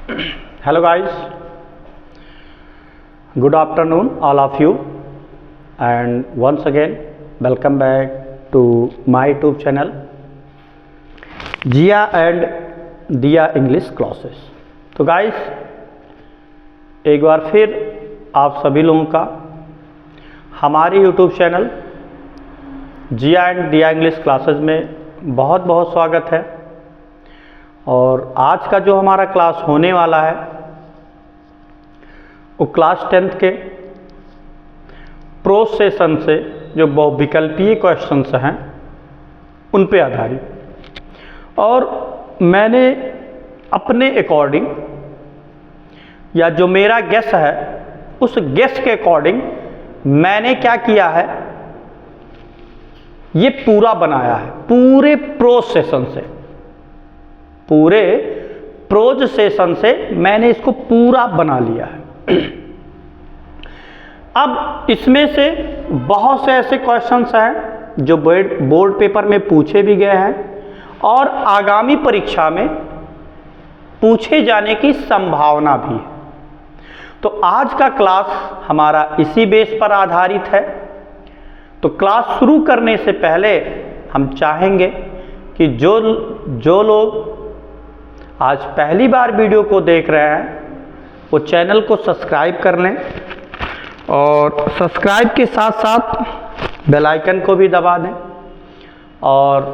Hello guys, good afternoon all of you, and once again welcome back to my YouTube channel Jiya and Diya English classes. तो guys, एक बार फिर आप सभी लोगों का हमारे YouTube channel Jiya and Diya English classes में बहुत बहुत स्वागत है। और आज का जो हमारा क्लास होने वाला है वो क्लास 10th के प्रोज सेशन से जो बहुविकल्पीय क्वेश्चंस हैं उन पे आधारित, और मैंने अपने अकॉर्डिंग या जो मेरा गेस है उस गेस के अकॉर्डिंग मैंने क्या किया है, ये पूरा बनाया है पूरे प्रोज सेशन से। पूरे प्रोज सेशन से मैंने इसको पूरा बना लिया है। अब इसमें से बहुत से ऐसे क्वेश्चंस हैं जो बोर्ड पेपर में पूछे भी गए हैं और आगामी परीक्षा में पूछे जाने की संभावना भी है। तो आज का क्लास हमारा इसी बेस पर आधारित है। तो क्लास शुरू करने से पहले हम चाहेंगे कि जो लोग आज पहली बार वीडियो को देख रहे हैं वो चैनल को सब्सक्राइब कर लें, और सब्सक्राइब के साथ साथ बेल आइकन को भी दबा दें, और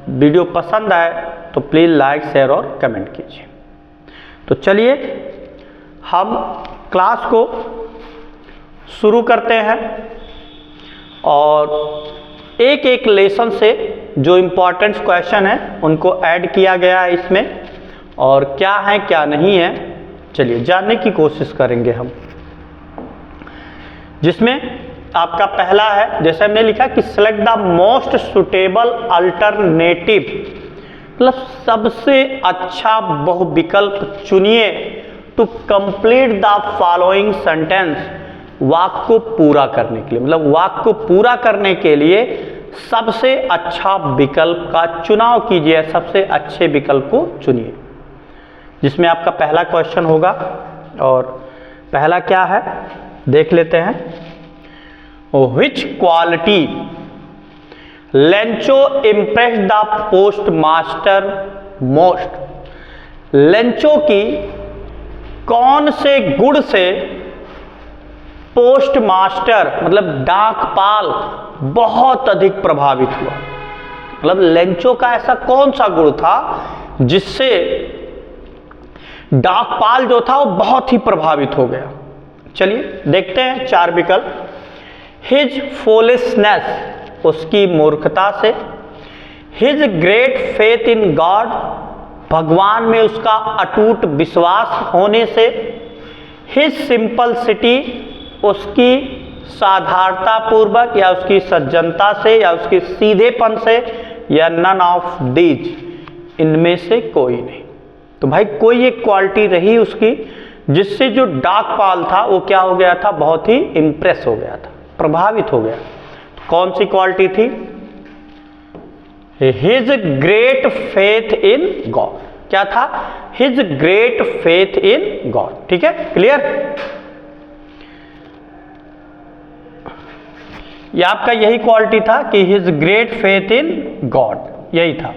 वीडियो पसंद आए तो प्लीज़ लाइक, शेयर और कमेंट कीजिए। तो चलिए हम क्लास को शुरू करते हैं, और एक एक लेसन से जो इम्पोर्टेंट क्वेश्चन है उनको ऐड किया गया है इसमें, और क्या है क्या नहीं है चलिए जानने की कोशिश करेंगे हम। जिसमें आपका पहला है, जैसे हमने लिखा कि select the most suitable alternative, मतलब सबसे अच्छा बहुविकल्प चुनिए to complete the following sentence, वाक्य को पूरा करने के लिए, मतलब वाक्य को पूरा करने के लिए सबसे अच्छा विकल्प का चुनाव कीजिए, सबसे अच्छे विकल्प को चुनिए। जिसमें आपका पहला क्वेश्चन होगा, और पहला क्या है देख लेते हैं। Which quality Lencho impress the post master most, Lencho की कौन से गुण से पोस्ट मास्टर मतलब डाकपाल बहुत अधिक प्रभावित हुआ, मतलब लेंचो का ऐसा कौन सा गुण था जिससे डाकपाल जो था वो बहुत ही प्रभावित हो गया। चलिए देखते हैं चार विकल्प। हिज फूलिशनेस, उसकी मूर्खता से। His great faith in God, भगवान में उसका अटूट विश्वास होने से। हिज सिंपलिसिटी, उसकी साधारणता पूर्वक या उसकी सज्जनता से या उसके सीधेपन से, या नन ऑफ दीज, इनमें से कोई नहीं। तो भाई कोई एक क्वालिटी रही उसकी जिससे जो डाकपाल था वो क्या हो गया था, बहुत ही इंप्रेस हो गया था, प्रभावित हो गया। तो कौन सी क्वालिटी थी? His great faith in God. क्या था? His great faith in God. ठीक है, क्लियर? ये आपका यही क्वालिटी था कि his great faith in God, यही था।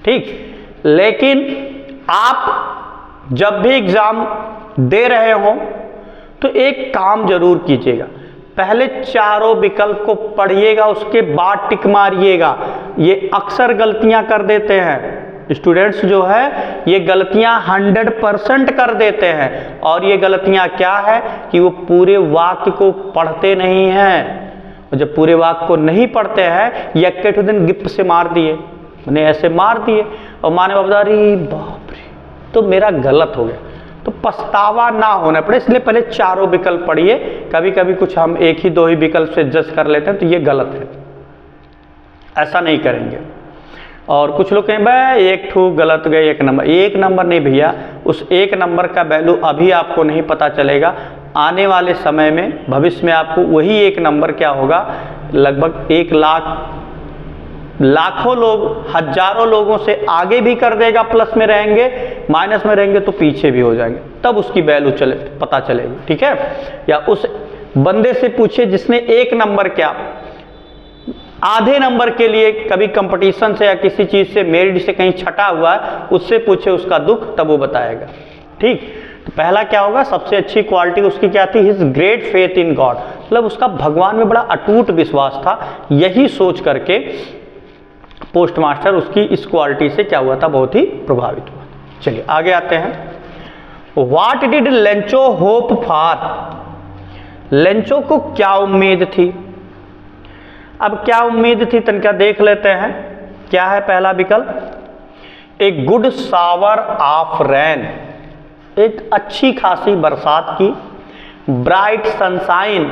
ठीक, लेकिन आप जब भी एग्जाम दे रहे हो तो एक काम जरूर कीजिएगा, पहले चारों विकल्प को पढ़िएगा, उसके बाद टिक मारिएगा। ये अक्सर गलतियां कर देते हैं स्टूडेंट्स, जो है ये गलतियां 100% कर देते हैं। और ये गलतियां क्या है कि वो पूरे वाक्य को पढ़ते नहीं हैं, और जब पूरे वाक्य को नहीं पढ़ते हैं, यक्के ठो दिन गिप से मार दिए, मैंने ऐसे मार दिए, और माने बाबदारी बाप रे, तो मेरा गलत हो गया। तो पछतावा ना होना पड़े इसलिए पहले चारों विकल्प पढ़िए। कभी कभी कुछ हम एक ही दो ही विकल्प से जज कर लेते हैं, तो ये गलत है, ऐसा नहीं करेंगे। और कुछ लोग कहें भाई एक ठू गलत गए, एक नंबर नहीं भैया, उस एक नंबर का वैल्यू अभी आपको नहीं पता चलेगा, आने वाले समय में भविष्य में आपको वही एक नंबर क्या होगा, लगभग 1 लाख लाखों लोग, हजारों लोगों से आगे भी कर देगा, प्लस में रहेंगे, माइनस में रहेंगे तो पीछे भी हो जाएंगे, तब उसकी वैल्यू पता चलेगी। ठीक है, या उस बंदे से पूछिए जिसने 1 नंबर क्या आधे नंबर के लिए कभी कंपटीशन से या किसी चीज से मेरिट से कहीं छटा हुआ है, उससे पूछे उसका दुख, तब वो बताएगा। ठीक, तो पहला क्या होगा, सबसे अच्छी क्वालिटी उसकी क्या थी, his great faith in God, मतलब उसका भगवान में बड़ा अटूट विश्वास था। यही सोच करके पोस्टमास्टर उसकी इस क्वालिटी से क्या हुआ था, बहुत ही प्रभावित हुआ। चलिए आगे आते हैं। What did Lencho hope for, Lencho को क्या उम्मीद थी। अब क्या उम्मीद थी तनिका देख लेते हैं। क्या है पहला विकल्प, a good shower of rain, एक अच्छी खासी बरसात की, ब्राइट सनशाइन,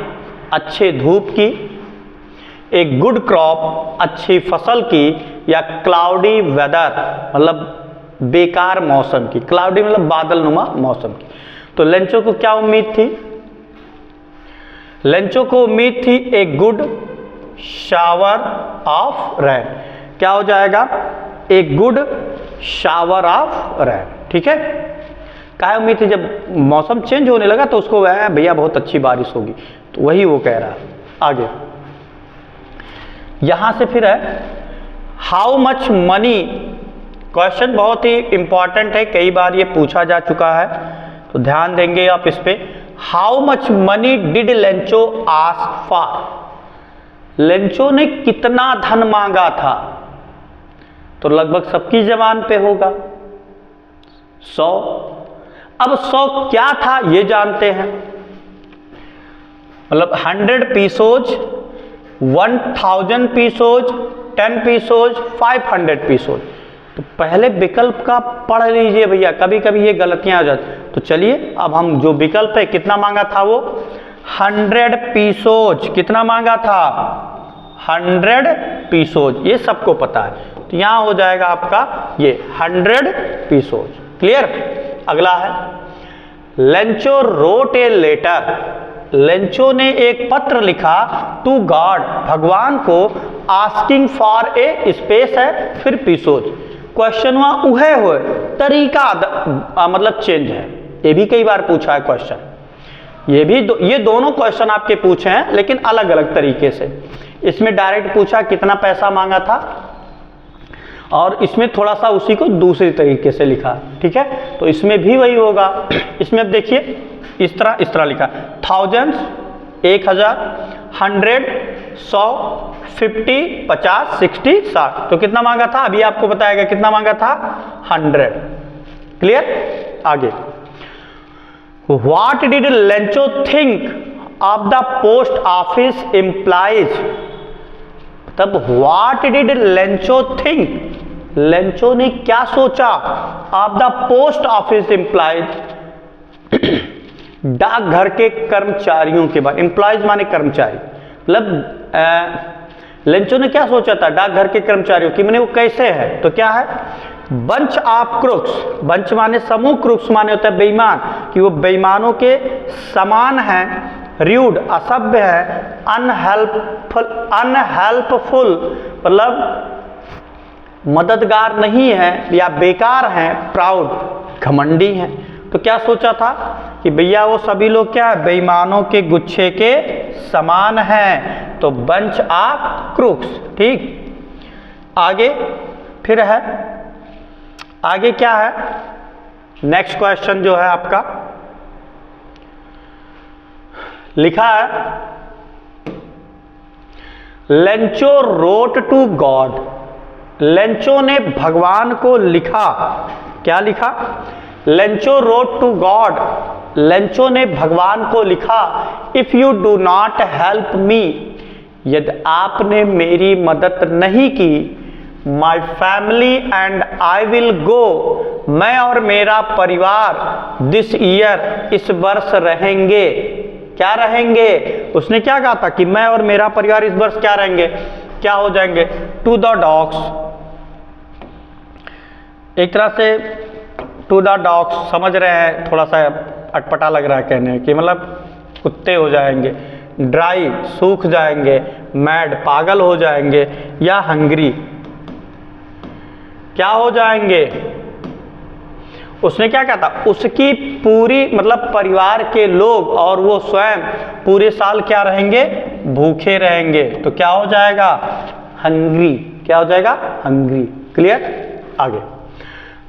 अच्छे धूप की, एक गुड क्रॉप, अच्छी फसल की, या क्लाउडी वेदर, मतलब बेकार मौसम की। क्लाउडी मतलब बादल नुमा मौसम की। तो लेंचो को क्या उम्मीद थी, लेंचो को उम्मीद थी a good shower of rain. क्या हो जाएगा, a good shower of rain. ठीक है, क्या उम्मीद थी, जब मौसम चेंज होने लगा तो उसको भैया बहुत अच्छी बारिश होगी, तो वही वो कह रहा है। आगे यहां से फिर है हाउ मच मनी, क्वेश्चन बहुत ही इंपॉर्टेंट है, कई बार ये पूछा जा चुका है, तो ध्यान देंगे आप इस पे। How much money did Lencho ask for, Lencho ने कितना धन मांगा था, तो लगभग सबकी जबान पे होगा 100। अब 100 क्या था ये जानते हैं, मतलब 100 पीसोज, 1000 पीसोज, 10 पीसोज, 500 पीसोज। तो पहले विकल्प का पढ़ लीजिए भैया, कभी कभी ये गलतियां हो जाती। तो चलिए अब हम जो विकल्प है, कितना मांगा था वो 100 पीसोज, कितना मांगा था 100 पीसोज, ये सबको पता है। तो यहां हो जाएगा आपका ये 100 पीसोज। क्लियर। अगला है Lencho wrote a letter, Lencho ने एक पत्र लिखा टू गॉड, भगवान को, आस्किंग फॉर ए स्पेस है फिर पीसोज, क्वेश्चन वहां उहे हो, तरीका मतलब चेंज है। ये भी कई बार पूछा है क्वेश्चन, ये दोनों क्वेश्चन आपके पूछे हैं लेकिन अलग अलग तरीके से। इसमें डायरेक्ट पूछा कितना पैसा मांगा था, और इसमें थोड़ा सा उसी को दूसरी तरीके से लिखा। ठीक है, तो इसमें भी वही होगा। इसमें अब देखिए इस तरह लिखा, थाउजेंड्स 1000, 100, 100, 50, 50, 60, 60। तो कितना मांगा था अभी आपको बताएगा, कितना मांगा था 100। क्लियर। आगे what did Lencho think of the post office employees, तब what did Lencho think, Lencho ने क्या सोचा of the post office employees, डाकघर के कर्मचारियों के बारे, एम्प्लॉइज माने कर्मचारी, मतलब लेंचो ने क्या सोचा था डाकघर के कर्मचारियों की, माने वो कैसे है। तो क्या है, बंच ऑफ क्रुक्स, बंच माने समूह, क्रुक्स माने होता है बेईमान, कि वो बेईमानों के समान है, रूड असभ्य है, अनहेल्पफुल मतलब मददगार नहीं है या बेकार हैं, प्राउड घमंडी हैं। तो क्या सोचा था कि भैया वो सभी लोग क्या है, बेईमानों के गुच्छे के समान हैं, तो बंच ऑफ क्रुक्स। ठीक। आगे फिर है, आगे क्या है, नेक्स्ट क्वेश्चन जो है आपका लिखा है Lencho wrote to God, Lencho ने भगवान को लिखा। क्या लिखा, Lencho wrote to God, Lencho ने भगवान को लिखा, if you do not help me, यदि आपने मेरी मदद नहीं की, my family and I will go, मैं और मेरा परिवार दिस ईयर, इस वर्ष रहेंगे। क्या रहेंगे, उसने क्या कहा था कि मैं और मेरा परिवार इस वर्ष क्या रहेंगे, क्या हो जाएंगे, टू द डॉग्स। एक तरह से टू द डॉग्स समझ रहे हैं, थोड़ा सा अटपटा लग रहा है कहने कि मतलब कुत्ते हो जाएंगे, ड्राई सूख जाएंगे, मैड पागल हो जाएंगे, या हंग्री क्या हो जाएंगे? उसने क्या कहा था? उसकी पूरी मतलब परिवार के लोग और वो स्वयं पूरे साल क्या रहेंगे? भूखे रहेंगे। तो क्या हो जाएगा? हंग्री। क्या हो जाएगा? हंग्री। क्लियर? आगे,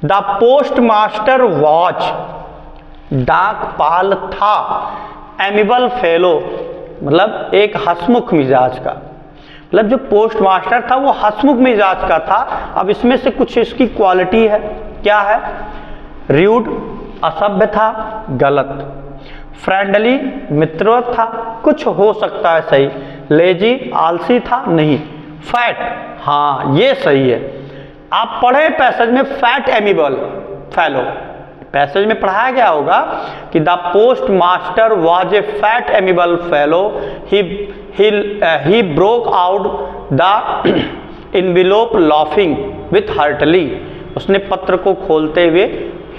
द पोस्ट मास्टर वॉच, डाकपाल था, एमिबल फेलो, मतलब एक हंसमुख मिजाज का, मतलब जो पोस्ट मास्टर था वो हंसमुख मिजाज का था। अब इसमें से कुछ इसकी क्वालिटी है, क्या है? रूड, असभ्य था, गलत। फ्रेंडली, मित्रवत था, कुछ हो सकता है सही। लेजी, आलसी था, नहीं। फैट, हाँ ये सही है। आप पढ़े पैसेज में फैट एमिबल फेलो, पैसेज में पढ़ाया गया होगा कि the postmaster was a fat amiable fellow, he broke out the envelope laughing with heartily, उसने पत्र को खोलते हुए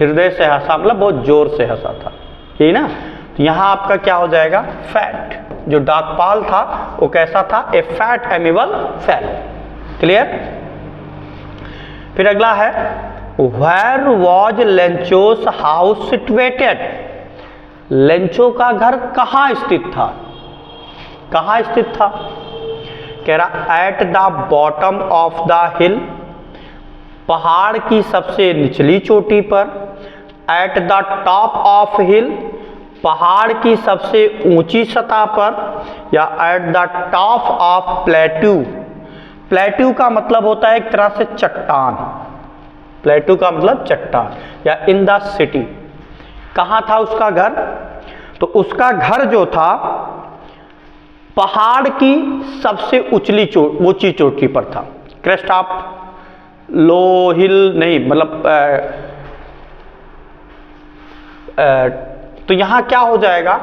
हृदय से हंसा, मतलब बहुत जोर से हंसा था, यही ना। तो यहां आपका क्या हो जाएगा? फैट। जो डाकपाल था वो कैसा था? A fat amiable fellow. Clear? फिर अगला है, Where was Lencho's house situated? Lencho का घर कहाँ स्थित था? कहाँ स्थित था? कह रहा at the bottom of the हिल, पहाड़ की सबसे निचली चोटी पर। एट द टॉप ऑफ हिल, पहाड़ की सबसे ऊंची सतह पर। या at the top of plateau, plateau का मतलब होता है एक तरह से चट्टान, प्लेट्यू का मतलब चट्टान। या इन द सिटी, कहाँ था उसका घर? तो उसका घर जो था पहाड़ की सबसे ऊंची चोटी पर था। क्रेस्ट ऑफ लो हिल नहीं, मतलब तो यहां क्या हो जाएगा?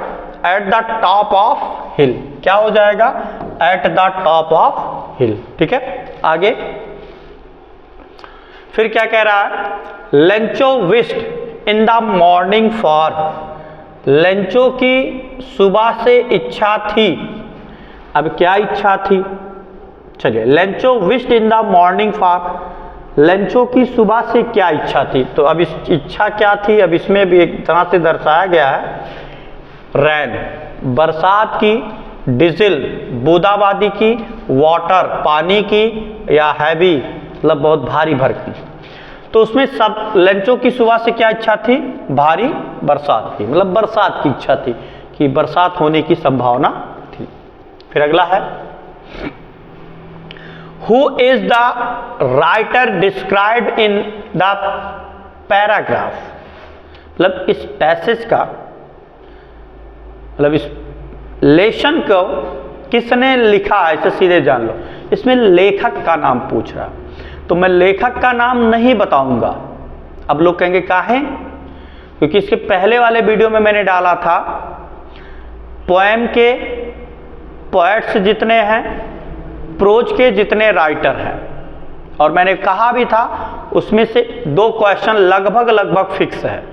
एट द टॉप ऑफ हिल। क्या हो जाएगा? एट द टॉप ऑफ हिल। ठीक है, आगे फिर क्या कह रहा है? Lencho wished in the morning for, Lencho की सुबह से इच्छा थी। अब क्या इच्छा थी? चलिए, Lencho wished in the morning for, Lencho की सुबह से क्या इच्छा थी? तो अब इस इच्छा क्या थी? अब इसमें भी एक तरह से दर्शाया गया है। रैन, बरसात की। डीजल, बूंदाबांदी की। वाटर, पानी की। या हैवी, मतलब बहुत भारी भरकम। तो उसमें सब लेंचो की सुबह से क्या इच्छा थी? भारी बरसात की, मतलब बरसात की इच्छा थी कि बरसात होने की संभावना थी। फिर अगला है, who is the writer described in the paragraph, मतलब इस पैसेज का, मतलब इस लेशन को किसने लिखा है, इसे सीधे जान लो। इसमें लेखक का नाम पूछ रहा, तो मैं लेखक का नाम नहीं बताऊंगा। अब लोग कहेंगे काहे? क्योंकि इसके पहले वाले वीडियो में मैंने डाला था पोएम के पोएट्स जितने हैं, प्रोज के जितने राइटर हैं, और मैंने कहा भी था उसमें से 2 क्वेश्चन लगभग फिक्स है,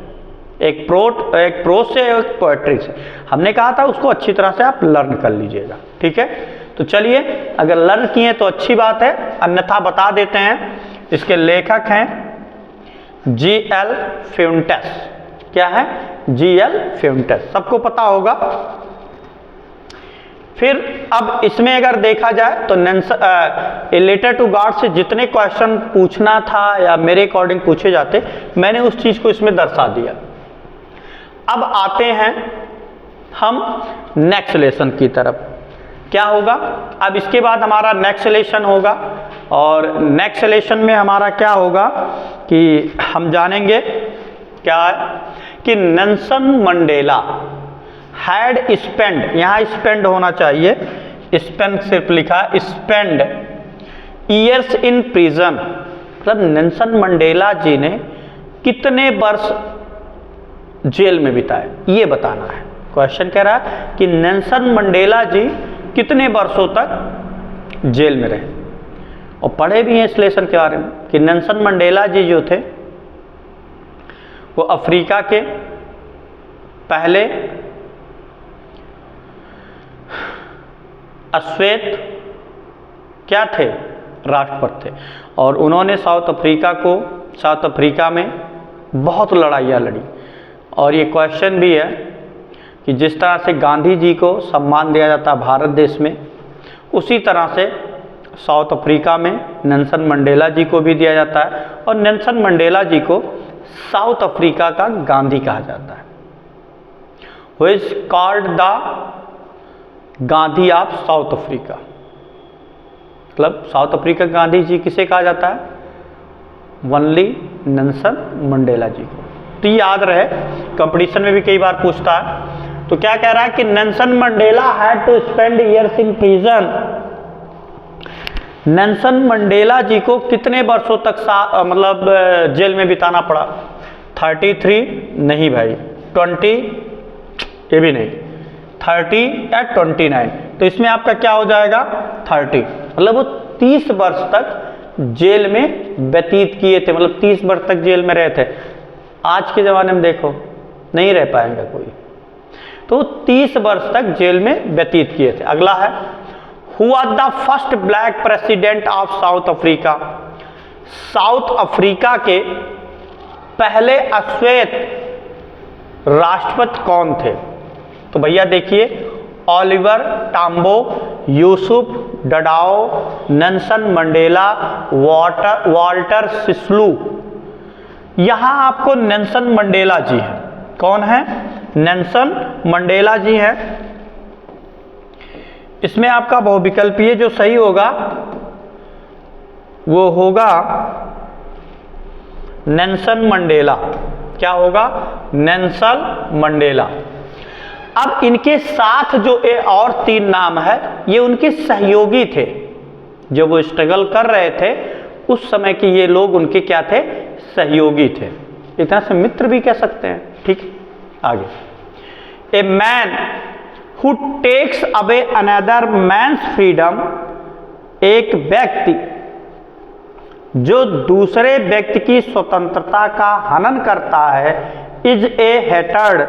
एक प्रोज से एक पोएट्री से। हमने कहा था उसको अच्छी तरह से आप लर्न कर लीजिएगा। ठीक है, तो चलिए, अगर लर्न किए तो अच्छी बात है, अन्यथा बता देते हैं। इसके लेखक हैं G.L. फ्यूंटस। क्या है? G.L. फ्यूंटस, सबको पता होगा। फिर अब इसमें अगर देखा जाए तो ए लेटर टू गॉड से जितने क्वेश्चन पूछना था या मेरे अकॉर्डिंग पूछे जाते, मैंने उस चीज को इसमें दर्शा दिया। अब आते हैं हम नेक्स्ट लेसन की तरफ। क्या होगा? अब इसके बाद हमारा नेक्स्ट लेसन होगा, और नेक्स्ट लेसन में हमारा क्या होगा कि हम जानेंगे क्या है कि नेल्सन मंडेला हैड स्पेंड, यहाँ स्पेंड होना चाहिए, स्पेंड सिर्फ लिखा, स्पेंड ईयर्स इन प्रिजन, मतलब नेल्सन मंडेला जी ने कितने वर्ष जेल में बिताए, ये बताना है। क्वेश्चन कह रहा है कि नेल्सन मंडेला जी कितने वर्षों तक जेल में रहे, और पढ़े भी हैं इस लेसन के बारे में कि नेल्सन मंडेला जी जो थे वो अफ्रीका के पहले अश्वेत क्या थे? राष्ट्रपति थे। और उन्होंने साउथ अफ्रीका में बहुत लड़ाइयाँ लड़ी। और ये क्वेश्चन भी है कि जिस तरह से गांधी जी को सम्मान दिया जाता है भारत देश में, उसी तरह से साउथ अफ्रीका में नेल्सन मंडेला जी को भी दिया जाता है। और नेल्सन मंडेला जी को साउथ अफ्रीका का गांधी कहा जाता है। Who is called the Gandhi of South Africa, मतलब साउथ अफ्रीका गांधी जी किसे कहा जाता है? ओनली नेल्सन मंडेला जी को। तो ये याद रहे, कंपटीशन में भी कई बार पूछता है। तो क्या कह रहा है कि Nelson Mandela had to spend years in prison. Nelson Mandela ji को कितने वर्षों तक मतलब जेल में बिताना पड़ा? 33 नहीं भाई, 20 ये भी नहीं, 30 या 29। तो इसमें आपका क्या हो जाएगा? 30। मतलब वो 30 वर्ष तक जेल में व्यतीत किए थे, मतलब 30 वर्ष तक जेल में रहे थे। आज के ज़माने में देखो नहीं रह पाएंगे कोई। तो 30 वर्ष तक जेल में व्यतीत किए थे। अगला है, who was the first black president of South Africa. South Africa के पहले अश्वेत राष्ट्रपति कौन थे? तो भैया देखिए, Oliver Tambo, Yusuf Dadoo, Nelson Mandela, Walter Sisulu. यहां आपको नेल्सन मंडेला जी हैं। कौन है? नेल्सन मंडेला जी हैं। इसमें आपका बहुविकल्पीय जो सही होगा वो होगा नेल्सन मंडेला। क्या होगा? Nelson Mandela. अब इनके साथ जो और 3 नाम है, ये उनके सहयोगी थे। जब वो स्ट्रगल कर रहे थे उस समय के ये लोग उनके क्या थे? सहयोगी थे। इतना से मित्र भी कह सकते हैं। ठीक, आगे। A man who takes away another man's freedom. एक व्यक्ति जो दूसरे व्यक्ति की स्वतंत्रता का हनन करता है, इज ए हेटर्ड,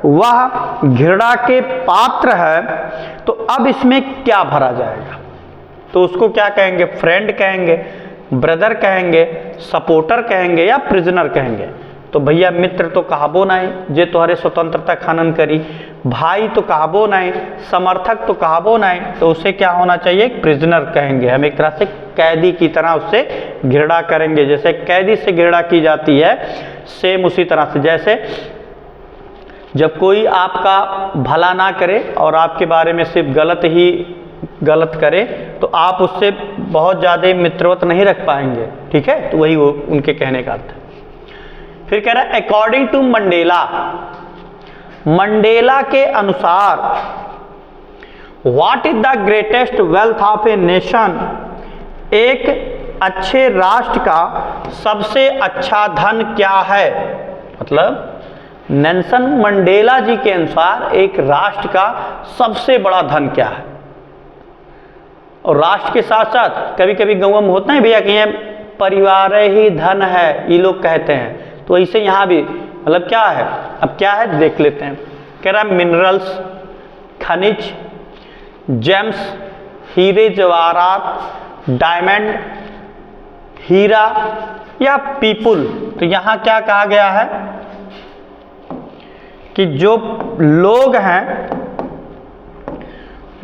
वह घृणा के पात्र है। तो अब इसमें क्या भरा जाएगा? तो उसको क्या कहेंगे? फ्रेंड कहेंगे, ब्रदर कहेंगे, सपोर्टर कहेंगे या प्रिजनर कहेंगे? तो भैया मित्र तो कहबो नहीं, जे तुम्हारे स्वतंत्रता खनन करी। भाई तो कहबो नहीं, समर्थक तो कहबो नहीं, तो उसे क्या होना चाहिए? प्रिजनर कहेंगे। हम एक तरह से कैदी की तरह उससे घृणा करेंगे। जैसे कैदी से घृणा की जाती है, सेम उसी तरह से। जैसे जब कोई आपका भला ना करे और आपके बारे में सिर्फ गलत करे, तो आप उससे बहुत ज़्यादा मित्रवत नहीं रख पाएंगे। ठीक है, तो वही वो उनके कहने का अर्थ है। फिर कह रहा है, अकॉर्डिंग टू मंडेला, मंडेला के अनुसार, what is the greatest wealth of a nation. एक अच्छे राष्ट्र का सबसे अच्छा धन क्या है? मतलब नेल्सन मंडेला जी के अनुसार एक राष्ट्र का सबसे बड़ा धन क्या है? और राष्ट्र के साथ साथ कभी कभी गाँव में होता है भैया कि ये परिवार ही धन है, ये लोग कहते हैं। तो ऐसे यहाँ भी मतलब क्या है? अब क्या है देख लेते हैं। कह रहा है मिनरल्स, खनिज, जेम्स, हीरे जवाहरात, डायमंड, हीरा या पीपुल। तो यहाँ क्या कहा गया है कि जो लोग हैं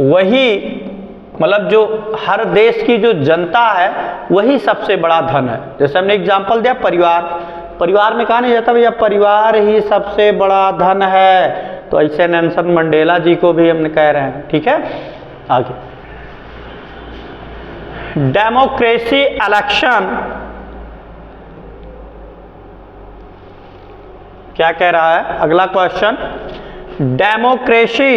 वही, मतलब जो हर देश की जो जनता है वही सबसे बड़ा धन है। जैसे हमने एग्जांपल दिया परिवार में कहा नहीं जाता भैया परिवार ही सबसे बड़ा धन है, तो ऐसे नेल्सन मंडेला जी को भी हमने कह रहे हैं। ठीक है, आगे। डेमोक्रेसी इलेक्शन, क्या कह रहा है अगला question? Democracy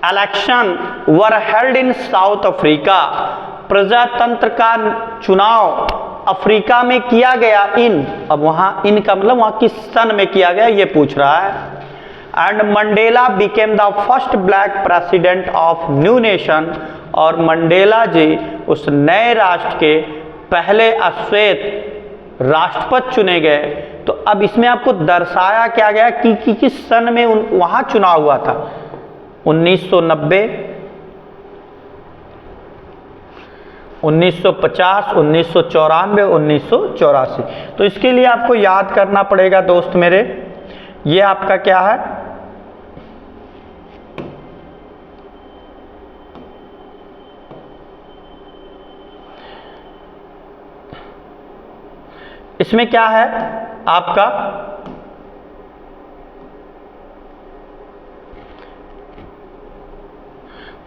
election were held in south Africa. प्रजातंत्र का चुनाव अफ्रीका में किया गया अब वहां इन का मतलब वहां किस सन में किया गया ये पूछ रहा है। And Mandela became the first black president of new nation. और मंडेला जी उस नए राष्ट्र के पहले अश्वेत राष्ट्रपति चुने गए। तो अब इसमें आपको दर्शाया क्या गया कि किस सन में वहां चुनाव हुआ था? 1990, 1950, 1994, 1984। तो इसके लिए आपको याद करना पड़ेगा दोस्त मेरे, ये आपका क्या है, इसमें क्या है आपका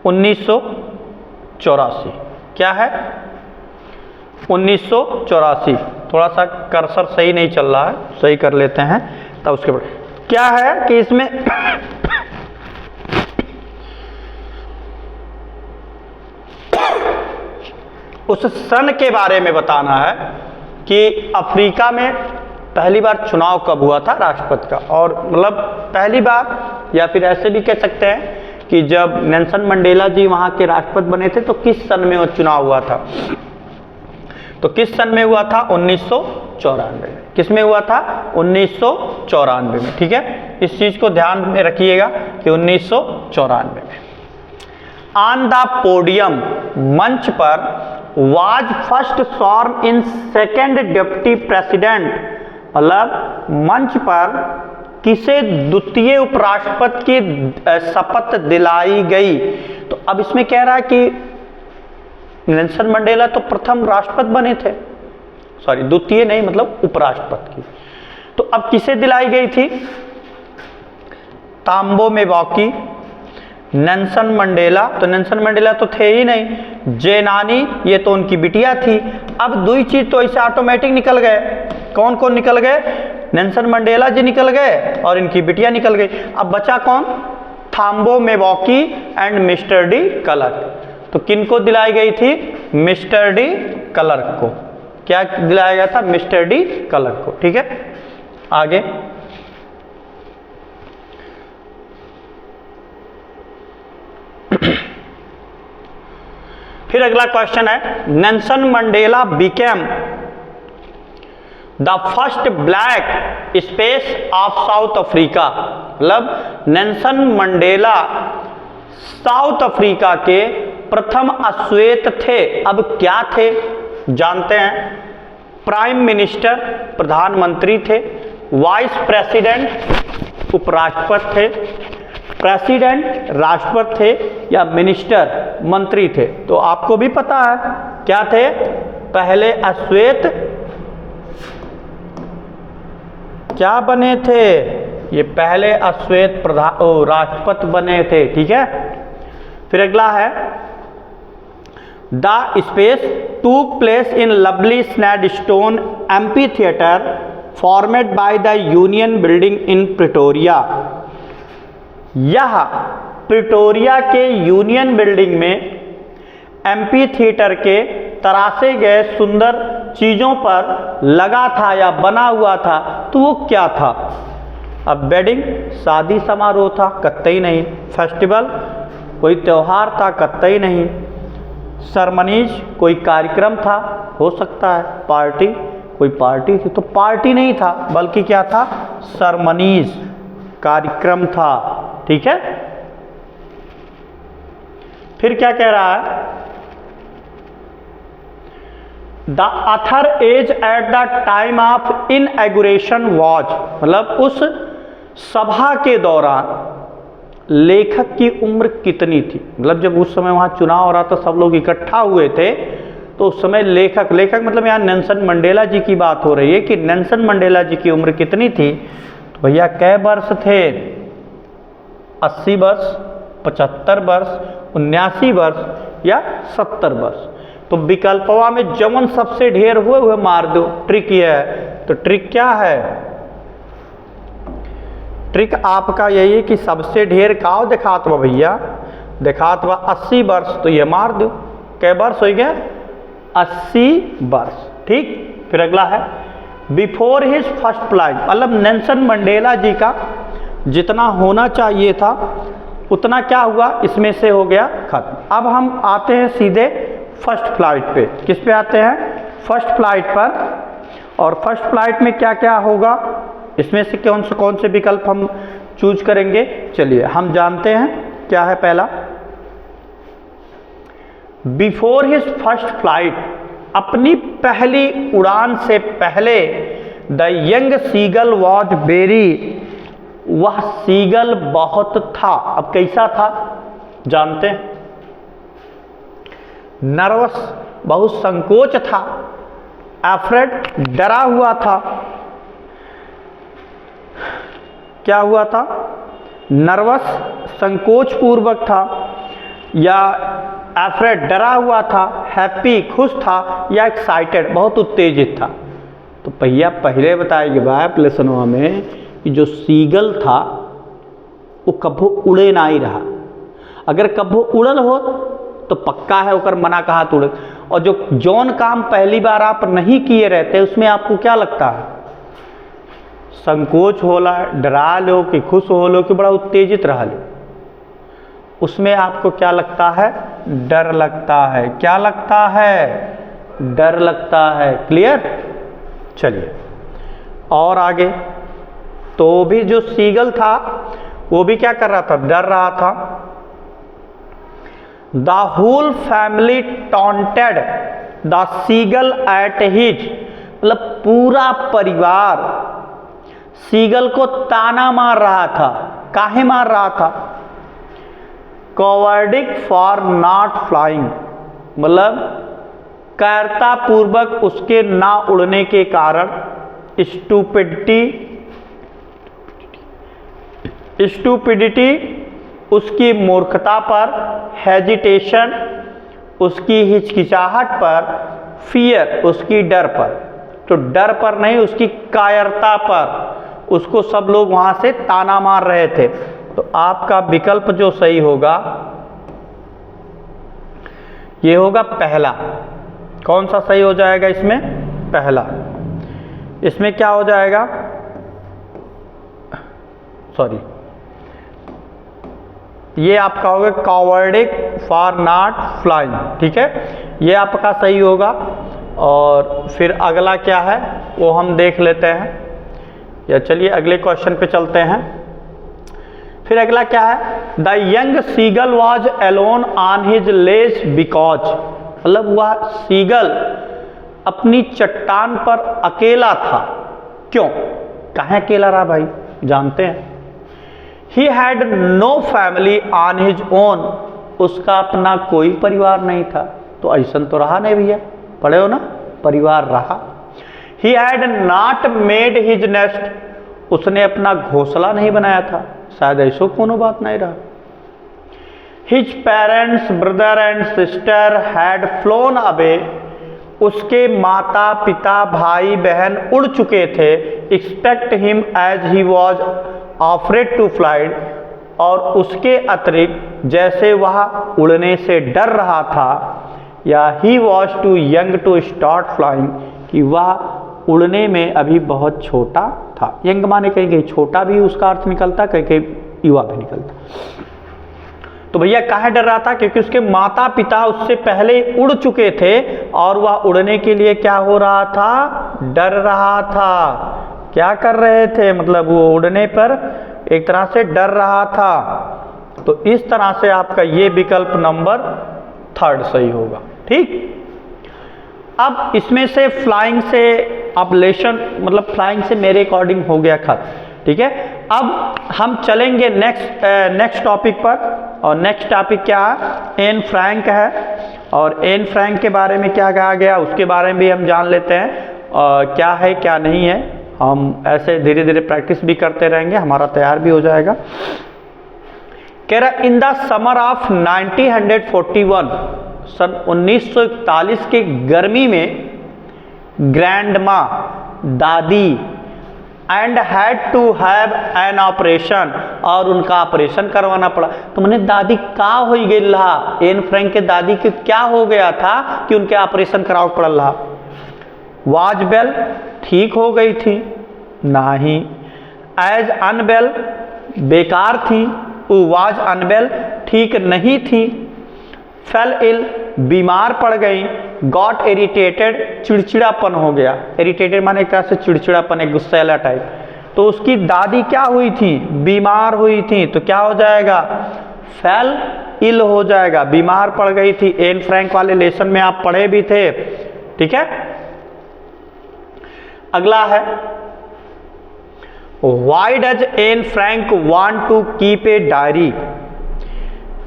1984, क्या है 1984। थोड़ा सा कर्सर सही नहीं चल रहा है, सही कर लेते हैं तब उसके बाद क्या है कि इसमें उस सन के बारे में बताना है कि अफ्रीका में पहली बार चुनाव कब हुआ था राष्ट्रपति का, और मतलब पहली बार, या फिर ऐसे भी कह सकते हैं कि जब नेल्सन मंडेला जी वहां के राष्ट्रपति बने थे तो किस सन में वो चुनाव हुआ था। तो किस सन में हुआ था, 1994 में। किस में हुआ था, 1994 में। ठीक है, इस चीज को ध्यान में रखिएगा कि 1994 में। ऑन द पोडियम, मंच पर, was first sworn in second deputy president, मतलब मंच पर किसे द्वितीय उपराष्ट्रपति की शपथ दिलाई गई। तो अब इसमें कह रहा है कि नेल्सन मंडेला तो प्रथम राष्ट्रपति बने थे, सॉरी द्वितीय नहीं मतलब उपराष्ट्रपति की। तो अब किसे दिलाई गई थी, तांबो मेवाकी, नेल्सन मंडेला, तो नेल्सन मंडेला तो थे ही नहीं, जेनानी ये तो उनकी बिटिया थी। अब दुई चीज तो ऐसे ऑटोमेटिक निकल गए, कौन कौन निकल गए, नेल्सन मंडेला जी निकल गए और इनकी बिटिया निकल गई। अब बचा कौन, थाम्बो मेवाकी एंड मिस्टर डी क्लर्क। तो किनको दिलाई गई थी, मिस्टर डी क्लर्क को। क्या दिलाया गया था, मिस्टर डी क्लर्क को। ठीक है, आगे फिर अगला क्वेश्चन है, Nelson Mandela became the first black space of South Africa, मतलब नेल्सन मंडेला साउथ अफ्रीका के प्रथम अश्वेत थे। अब क्या थे जानते हैं, प्राइम मिनिस्टर प्रधानमंत्री थे, वाइस प्रेसिडेंट उपराष्ट्रपति थे, प्रेसिडेंट राष्ट्रपति थे, या मिनिस्टर मंत्री थे। तो आपको भी पता है क्या थे, पहले अश्वेत क्या बने थे, ये पहले अश्वेत राष्ट्रपति बने थे। ठीक है, फिर अगला है, the space took place in lovely sandstone amphitheatre formed by the union building in Pretoria. यह प्रिटोरिया के यूनियन बिल्डिंग में एम्पी थिएटर के तराशे गए सुंदर चीजों पर लगा था या बना हुआ था। तो वो क्या था, अब वेडिंग शादी समारोह था, कतई नहीं। फेस्टिवल कोई त्यौहार था, कतई नहीं। सरमनीज कोई कार्यक्रम था, हो सकता है। पार्टी कोई पार्टी थी, तो पार्टी नहीं था बल्कि क्या था, सरमनीज कार्यक्रम था। ठीक है, फिर क्या कह रहा है, the author age at the time of inauguration was, मतलब उस सभा के दौरान लेखक की उम्र कितनी थी। मतलब जब उस समय वहां चुनाव हो रहा था, सब लोग इकट्ठा हुए थे, तो उस समय लेखक मतलब यहाँ नेल्सन मंडेला जी की बात हो रही है कि नेल्सन मंडेला जी की उम्र कितनी थी। तो भैया कै वर्ष थे, 80 वर्ष, 75 वर्ष, 79 वर्ष या 70 वर्ष। तो विकल्पवा में जवन सबसे ढेर हुए मार दो। ट्रिक यह है, तो ट्रिक क्या है, ट्रिक आपका यही है कि सबसे ढेर काओ दिखात बा भैया, दिखात बा 80 वर्ष, तो ये मार दो। कै वर्ष हो गया, 80 वर्ष। ठीक, फिर अगला है, बिफोर हिज फर्स्ट फ्लाइट, मतलब नेल्सन मंडेला जी का जितना होना चाहिए था उतना क्या हुआ, इसमें से हो गया खत्म। अब हम आते हैं सीधे फर्स्ट फ्लाइट पे। किस पे आते हैं, फर्स्ट फ्लाइट पर। और फर्स्ट फ्लाइट में क्या क्या होगा, इसमें से कौन से विकल्प हम चूज करेंगे, चलिए हम जानते हैं क्या है। पहला, बिफोर हिज फर्स्ट फ्लाइट, अपनी पहली उड़ान से पहले, the young seagull was very, वह सीगल बहुत था। अब कैसा था जानते हैं? नर्वस, बहुत संकोच था। एफ्रेड, डरा हुआ था। क्या हुआ था? नर्वस, संकोच पूर्वक था, या एफ्रेड, डरा हुआ था, हैप्पी, खुश था, या एक्साइटेड, बहुत उत्तेजित था। तो भैया पहले बताया गया प्लेसनवा में कि जो सीगल था वो कभो उड़े ना ही रहा। अगर कभो उड़ल हो तो पक्का है ओकर मना कहा तो उड़े। और जो जौन काम पहली बार आप नहीं किए रहते उसमें आपको क्या लगता है? संकोच होला, डरा लो कि खुश हो लो कि बड़ा उत्तेजित रहा लो, उसमें आपको क्या लगता है? डर लगता है। क्या लगता है? डर लगता है। क्लियर? चलिए और आगे। तो भी जो सीगल था वो भी क्या कर रहा था? डर रहा था। The whole family taunted the seagull at his, मतलब पूरा परिवार सीगल को ताना मार रहा था। काहे मार रहा था? कॉवर्डिक फॉर नॉट फ्लाइंग, मतलब कायरता पूर्वक उसके ना उड़ने के कारण, स्टूपिडिटी उसकी मूर्खता पर, हेजिटेशन उसकी हिचकिचाहट पर, फियर उसकी डर पर। तो डर पर नहीं, उसकी कायरता पर उसको सब लोग वहां से ताना मार रहे थे। तो आपका विकल्प जो सही होगा ये होगा पहला। कौन सा सही हो जाएगा इसमें? पहला। इसमें क्या हो जाएगा? सॉरी, ये आपका होगा कॉवर्डिक फॉर नॉट फ्लाइंग। ठीक है, ये आपका सही होगा। और फिर अगला क्या है वो हम देख लेते हैं, या चलिए अगले क्वेश्चन पे चलते हैं। फिर अगला क्या है? The young seagull was alone on his ledge because, मतलब वह सीगल अपनी चट्टान पर अकेला था। क्यों? कहाँ अकेला रहा भाई? जानते हैं। He had no family on his own, उसका अपना कोई परिवार नहीं था। तो ऐसा तो रहा नहीं भैया, पढ़े हो ना, परिवार रहा। He had not made his nest, उसने अपना घोंसला नहीं बनाया था। शायद ऐसो कोनो बात नहीं रहा। His parents, brother and sister had flown away, उसके माता पिता भाई बहन उड़ चुके थे। Expect him as he was afraid to fly, और उसके अतिरिक्त जैसे वह उड़ने से डर रहा था, या he was too young to start flying, कि वह उड़ने में अभी बहुत छोटा था। यंग माने कहीं कहीं छोटा भी उसका अर्थ निकलता, कहीं कहीं युवा भी निकलता। तो भैया काहे डर रहा था? क्योंकि उसके माता पिता उससे पहले उड़ चुके थे और वह उड़ने के लिए क्या हो रहा था? डर रहा था। क्या कर रहे थे? मतलब वो उड़ने पर एक तरह से डर रहा था। तो इस तरह से आपका ये विकल्प नंबर 3 सही होगा। ठीक, अब इसमें से फ्लाइंग से अब लेशन, मतलब फ्लाइंग से मेरे अकॉर्डिंग हो गया खत्म। ठीक है, अब हम चलेंगे नेक्स्ट टॉपिक पर। और नेक्स्ट टॉपिक क्या है? एन फ्रैंक है। और एन फ्रैंक के बारे में क्या कहा गया उसके बारे में भी हम जान लेते हैं, क्या है क्या नहीं है। हम ऐसे धीरे धीरे प्रैक्टिस भी करते रहेंगे, हमारा तैयार भी हो जाएगा। कह रहा इन द समर ऑफ 1941, सन 1941 के गर्मी में, ग्रैंड माँ दादी and had to have an operation, और उनका ऑपरेशन करवाना पड़ा। तो मैंने दादी का हो गई रहा, एन फ्रैंक के दादी के क्या हो गया था कि उनके ऑपरेशन कराव पड़ रहा? वाज वेल, ठीक हो गई थी? नहीं। एज अनवेल, बेकार थी। वाज अनवेल, ठीक नहीं थी। फेल इल, बीमार पड़ गई। गॉट इरिटेटेड, चिड़चिड़ापन हो गया। इरिटेटेड माने एक तरह से चिड़चिड़ापन, एक गुस्सैला टाइप। तो उसकी दादी क्या हुई थी? बीमार हुई थी। तो क्या हो जाएगा? फेल इल हो जाएगा, बीमार पड़ गई थी। एन फ्रैंक वाले लेसन में आप पढ़े भी थे, ठीक है। अगला है, why does Anne Frank want to keep a diary.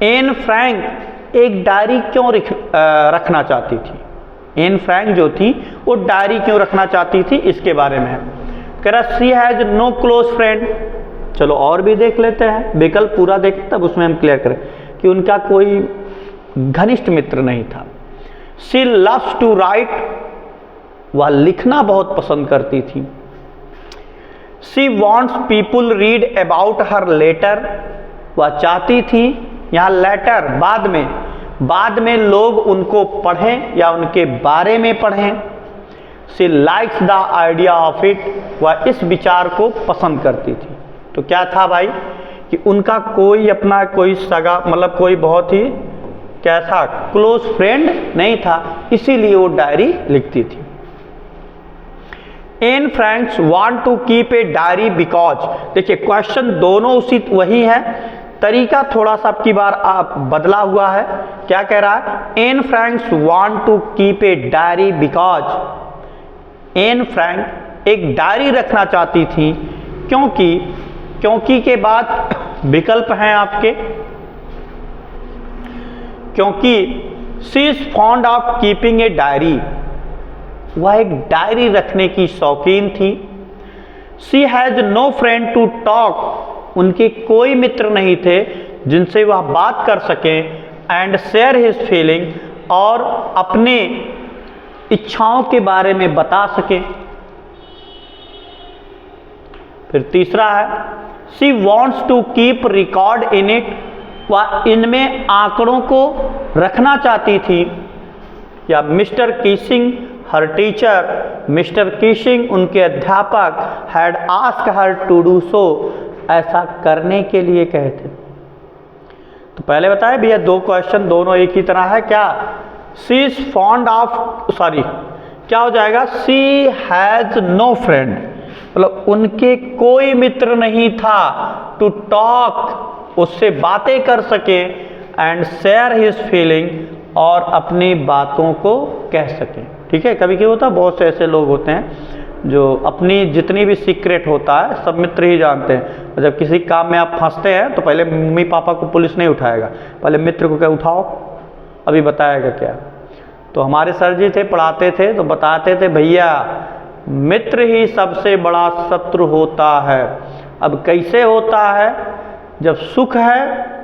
Anne Frank एक डायरी क्यों रखना चाहती थी? एन फ्रैंक जो थी वो डायरी क्यों रखना चाहती थी, इसके बारे में है। कह रहा she has no close friend. चलो और भी देख लेते हैं, विकल्प पूरा देखें तब उसमें हम क्लियर करें कि उनका कोई घनिष्ठ मित्र नहीं था। शी लव्स टू राइट, वह लिखना बहुत पसंद करती थी। She wants people read about her letter, वह चाहती थी, यहाँ लेटर बाद में लोग उनको पढ़ें या उनके बारे में पढ़ें। She likes the idea of it, वह इस विचार को पसंद करती थी। तो क्या था भाई कि उनका कोई अपना कोई सगा मतलब कोई बहुत ही कैसा क्लोज फ्रेंड नहीं था, इसीलिए वो डायरी लिखती थी। Anne Frank's want to keep a diary because, देखिए क्वेश्चन दोनों वही है, तरीका थोड़ा सा आपकी बार बदला हुआ है। क्या कह रहा है? Anne Frank's want to keep a diary because, Anne Frank एक डायरी रखना चाहती थी क्योंकि के बाद विकल्प हैं आपके, क्योंकि she is fond of keeping a diary, वह एक डायरी रखने की शौकीन थी। She has no friend to talk, उनके कोई मित्र नहीं थे जिनसे वह बात कर सकें। एंड शेयर हिज फीलिंग, और अपने इच्छाओं के बारे में बता सकें। फिर तीसरा है, she wants to keep record in it, वह इनमें आंकड़ों को रखना चाहती थी। या Mr Keesing her teacher, Mr Keesing उनके अध्यापक had asked her to do so, ऐसा करने के लिए कहे थे। तो पहले बताया भैया दो क्वेश्चन दोनों एक ही तरह है। क्या? She is fond of, sorry क्या हो जाएगा? शी हैज नो फ्रेंड, मतलब उनके कोई मित्र नहीं था। टू टॉक, उससे बातें कर सके। एंड शेयर हिज फीलिंग, और अपनी बातों को कह सके। ठीक है, कभी क्या होता है बहुत से ऐसे लोग होते हैं जो अपनी जितनी भी सीक्रेट होता है सब मित्र ही जानते हैं। जब किसी काम में आप फंसते हैं तो पहले मम्मी पापा को पुलिस नहीं उठाएगा, पहले मित्र को क्या उठाओ, अभी बताएगा क्या। तो हमारे सर जी थे, पढ़ाते थे तो बताते थे भैया मित्र ही सबसे बड़ा शत्रु होता है। अब कैसे होता है? जब सुख है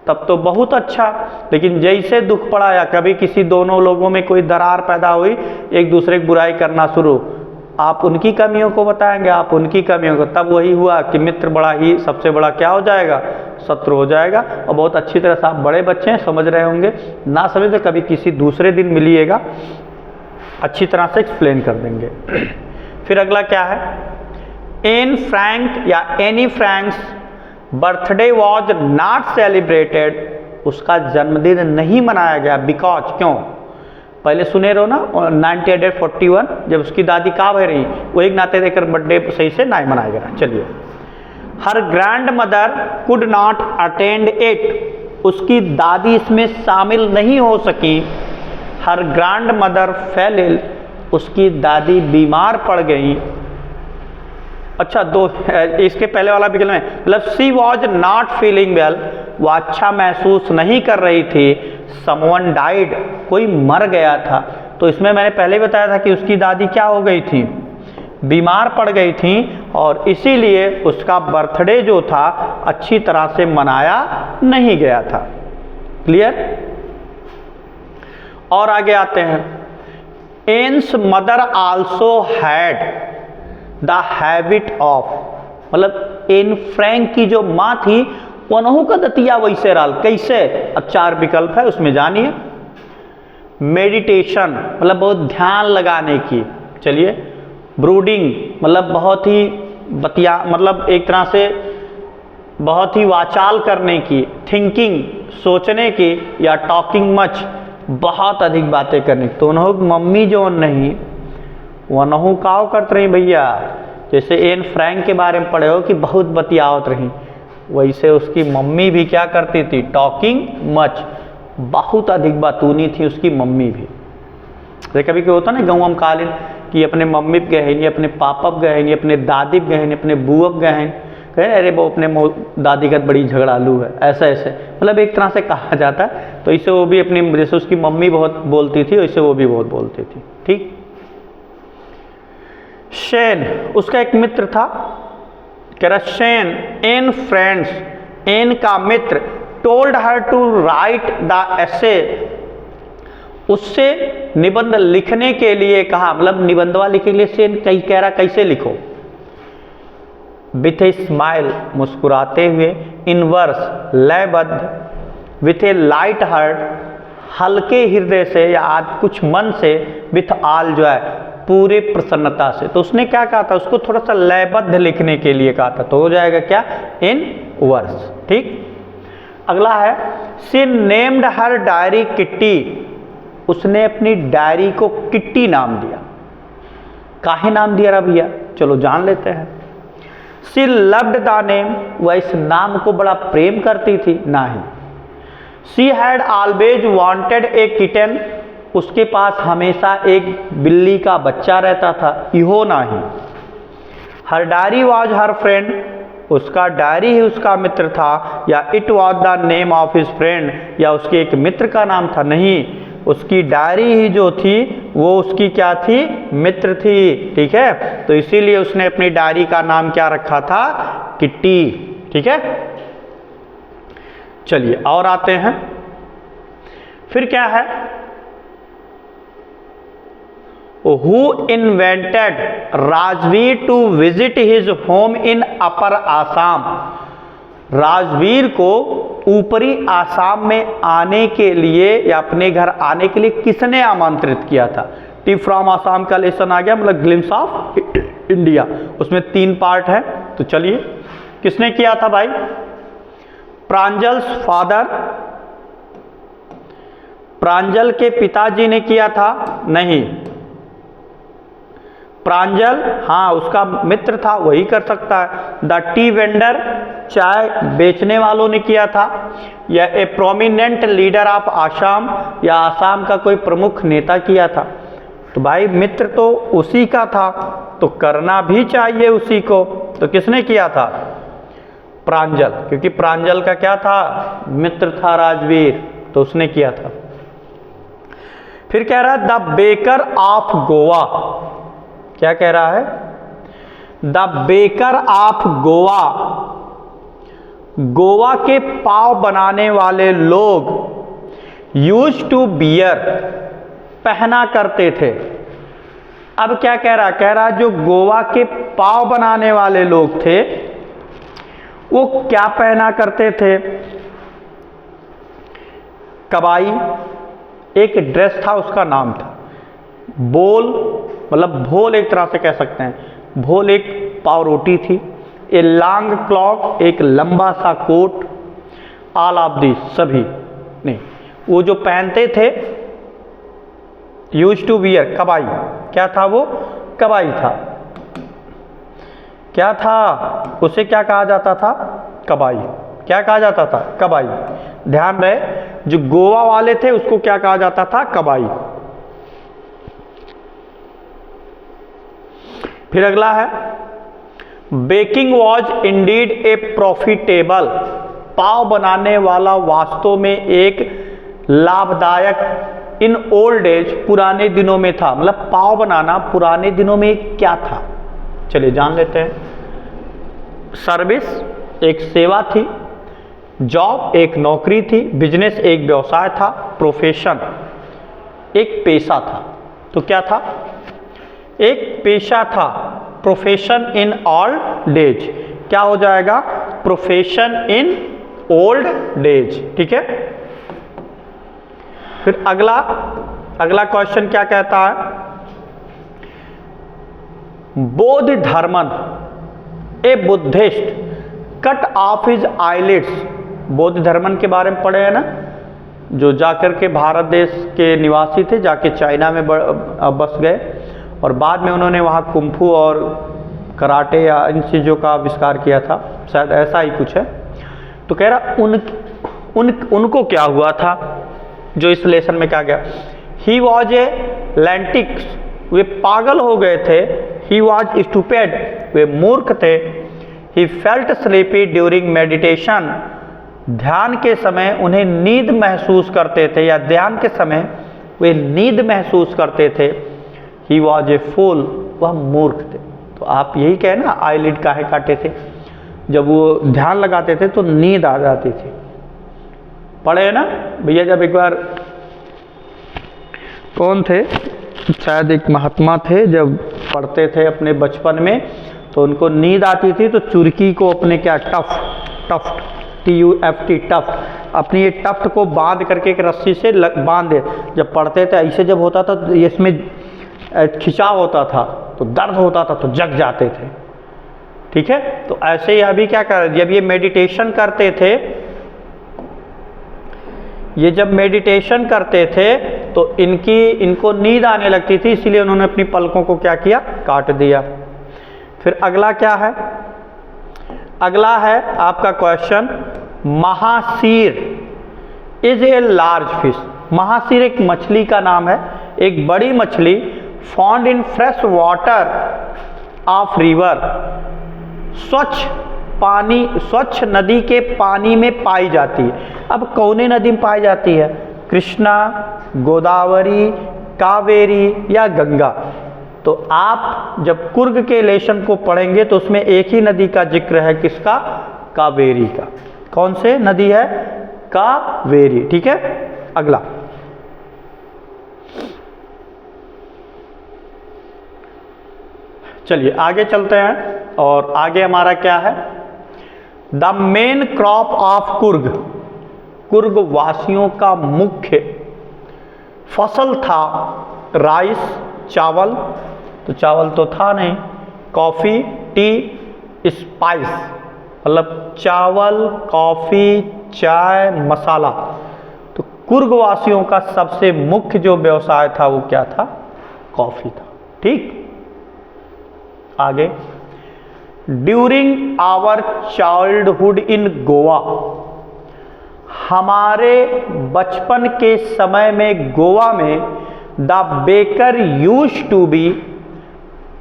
तब तो बहुत अच्छा, लेकिन जैसे दुख पड़ा या कभी किसी दोनों लोगों में कोई दरार पैदा हुई, एक दूसरे की बुराई करना शुरू, आप उनकी कमियों को बताएंगे, आप उनकी कमियों को, तब वही हुआ कि मित्र बड़ा ही सबसे बड़ा क्या हो जाएगा? शत्रु हो जाएगा। और बहुत अच्छी तरह से आप बड़े बच्चे हैं समझ रहे होंगे, ना समझे तो कभी किसी दूसरे दिन मिलिएगा, अच्छी तरह से एक्सप्लेन कर देंगे। फिर अगला क्या है? एन फ्रैंक या any Franks birthday was not celebrated, उसका जन्मदिन नहीं मनाया गया। बिकॉज, क्यों? पहले सुने रहो ना 1941 जब उसकी दादी कहाँ भर रही, वो एक नाते देकर बर्थडे सही से नहीं मनाया गया। चलिए, her grandmother could not attend it, उसकी दादी इसमें शामिल नहीं हो सकी। Her grandmother fell ill, उसकी दादी बीमार पड़ गई। अच्छा, दो इसके पहले वाला विकल्प है, मतलब she was not feeling well, वो अच्छा महसूस नहीं कर रही थी। समवन डाइड, कोई मर गया था। तो इसमें मैंने पहले बताया था कि उसकी दादी क्या हो गई थी? बीमार पड़ गई थी, और इसीलिए उसका बर्थडे जो था अच्छी तरह से मनाया नहीं गया था। क्लियर? और आगे आते हैं। Anne's mother also had the habit of, मतलब एन फ्रैंक की जो माँ थी उन्हों का दतिया वैसे रहा। कैसे? अब 4 विकल्प है उसमें जानिए। मेडिटेशन, मतलब बहुत ध्यान लगाने की। चलिए, ब्रूडिंग, मतलब बहुत ही बतिया, मतलब एक तरह से बहुत ही वाचाल करने की। थिंकिंग, सोचने की। या टॉकिंग मच, बहुत अधिक बातें करने की। तो उन्होंने मम्मी जो नहीं वनहु काव करते रही भैया, जैसे एन फ्रैंक के बारे में पढ़े हो कि बहुत बतियावत रही, वैसे उसकी मम्मी भी क्या करती थी, टॉकिंग मच, बहुत अधिक बातूनी थी उसकी मम्मी भी। कभी कभी होता ना गाँव में कालीन कि अपने मम्मी पे गए, अपने पापा पे गए, अपने दादी पे गए, अपने बुआ पे गए, कहें अरे वो अपने दादी का बड़ी झगड़ालू है, ऐसा ऐसे, मतलब एक तरह से कहा जाता है। तो इसे वो भी अपनी, जैसे उसकी मम्मी बहुत बोलती थी वैसे वो भी बहुत बोलती थी। ठीक। शेन, उसका एक मित्र था, कह रहा शेन एन फ्रेंड्स, एन का मित्र, told her to write the essay, उससे निबंध लिखने के लिए कहा, मतलब निबंधवा लिखने के लिए शेन कहीं कह रहा कैसे लिखो, विथ ए स्माइल, मुस्कुराते हुए, इन वर्स, लयबद्ध, विथ ए लाइट हार्ट, हल्के हृदय से या आज कुछ मन से, विथ ऑल जो है पूरे प्रसन्नता से। तो उसने क्या कहा था, उसको थोड़ा सा लयबद्ध लिखने के लिए कहा था, तो हो जाएगा क्या, इन वर्स। ठीक। अगला है, she named her diary kitty, उसने अपनी डायरी को किट्टी नाम दिया। काहे नाम दिया भैया, चलो जान लेते हैं। शी लव्ड द नेम, वह इस नाम को बड़ा प्रेम करती थी, नहीं। She had always wanted A kitten, उसके पास हमेशा एक बिल्ली का बच्चा रहता था, इहो नहीं। हर डायरी वॉज हर फ्रेंड, उसका डायरी ही उसका मित्र था, या it was the name of his friend, या उसके एक मित्र का नाम था, नहीं, उसकी डायरी ही जो थी वो उसकी क्या थी, मित्र थी। ठीक है, तो इसीलिए उसने अपनी डायरी का नाम क्या रखा था, किट्टी। ठीक है, चलिए और आते हैं। फिर क्या है, who invited Rajvir to visit his home in upper Assam, Rajvir को ऊपरी आसाम में आने के लिए या अपने घर आने के लिए किसने आमंत्रित किया था। टी फ्रॉम आसाम का लेसन आ गया, मतलब ग्लिम्स ऑफ इंडिया, उसमें 3 पार्ट है। तो चलिए, किसने किया था भाई, प्रांजल्स फादर, प्रांजल के पिताजी ने किया था, नहीं। प्रांजल, हाँ उसका मित्र था, वही कर सकता है। द टी वेंडर, चाय बेचने वालों ने किया था, या ए प्रोमिनेंट लीडर ऑफ आसाम, या आसाम का कोई प्रमुख नेता किया था। तो भाई मित्र तो उसी का था, तो करना भी चाहिए उसी को। तो किसने किया था, प्रांजल, क्योंकि प्रांजल का क्या था, मित्र था राजवीर, तो उसने किया था। फिर कह रहा है द बेकर ऑफ गोवा, क्या कह रहा है, the baker of Goa, Goa के पाव बनाने वाले लोग, यूज टू बियर, पहना करते थे। अब क्या कह रहा, जो गोवा के पाव बनाने वाले लोग थे वो क्या पहना करते थे, कबाई, एक ड्रेस था उसका नाम था। बोल, मतलब भोल एक तरह से कह सकते हैं, भोल एक पाव रोटी थी। ए लॉन्ग क्लॉक, एक लंबा सा कोट। ऑल ऑफ दिस, सभी नहीं, वो जो पहनते थे, यूज टू वियर, कबाई, क्या था वो, कबाई था। क्या था, उसे क्या कहा जाता था, कबाई। क्या कहा जाता था, कबाई। ध्यान रहे, जो गोवा वाले थे उसको क्या कहा जाता था, कबाई। फिर अगला है, baking was indeed a profitable, पाव बनाने वाला वास्तव में एक लाभदायक, इन ओल्ड एज, पुराने दिनों में था। मतलब पाव बनाना पुराने दिनों में क्या था, चलिए जान लेते हैं। सर्विस, एक सेवा थी। जॉब, एक नौकरी थी। बिजनेस, एक व्यवसाय था। प्रोफेशन, एक पेशा था। तो क्या था, एक पेशा था। प्रोफेशन इन ओल्ड एज, क्या हो जाएगा, प्रोफेशन इन ओल्ड एज। ठीक है, फिर अगला क्वेश्चन क्या कहता है, Bodhidharma, a Buddhist, cut off his eyelids. Bodhidharma के बारे में पढ़े हैं ना, जो जाकर के भारत देश के निवासी थे, जाके चाइना में बस गए और बाद में उन्होंने वहाँ कुंफू और कराटे या इन चीज़ों का आविष्कार किया था, शायद ऐसा ही कुछ है। तो कह रहा उनको क्या हुआ था, जो इस लेसन में कहा गया, ही वॉज ए लैंटिक्स, वे पागल हो गए थे, ही वॉज स्टूपिड, वे मूर्ख थे, he felt sleepy during meditation, ध्यान के समय उन्हें नींद महसूस करते थे, या ध्यान के समय वे नींद महसूस करते थे, ही वॉज ए फूल, वह मूर्ख थे। तो आप यही कहे ना, आईलिड काहे काटे थे, जब वो ध्यान लगाते थे तो नींद आ जाती थी। पढ़े ना भैया, जब एक बार कौन थे, शायद एक महात्मा थे, जब पढ़ते थे अपने बचपन में तो उनको नींद आती थी, तो चुरकी को अपने क्या टफ्ट TUFT टफ्ट, अपनी ये टफ्ट को बांध करके एक रस्सी से बांधे, जब पढ़ते थे ऐसे जब होता था तो इसमें खिंचाव होता था तो दर्द होता था तो जग जाते थे। ठीक है, तो ऐसे ही अभी क्या कर, जब ये मेडिटेशन करते थे, ये जब मेडिटेशन करते थे तो इनको नींद आने लगती थी, इसीलिए उन्होंने अपनी पलकों को क्या किया, काट दिया। फिर अगला क्या है, अगला है आपका question, mahseer is a large fish. Mahseer एक मछली का नाम है, एक बड़ी मछली, found in fresh water of river, स्वच्छ नदी के पानी में पाई जाती है। अब कौने नदी में पाई जाती है, कृष्णा, गोदावरी, कावेरी या गंगा। तो आप जब कुर्ग के लेशन को पढ़ेंगे तो उसमें एक ही नदी का जिक्र है, किसका, कावेरी का। कौन से नदी है, कावेरी। ठीक है, अगला चलिए आगे चलते हैं, और आगे हमारा क्या है, the main crop of Coorg, Coorg वासियों का मुख्य फसल था राइस, चावल, तो चावल तो था नहीं, कॉफ़ी, टी, स्पाइस, मतलब चावल, कॉफ़ी, चाय, मसाला। तो कुर्ग वासियों का सबसे मुख्य जो व्यवसाय था वो क्या था, कॉफ़ी था। ठीक, आगे, during our childhood in Goa, हमारे बचपन के समय में गोवा में the baker used to be,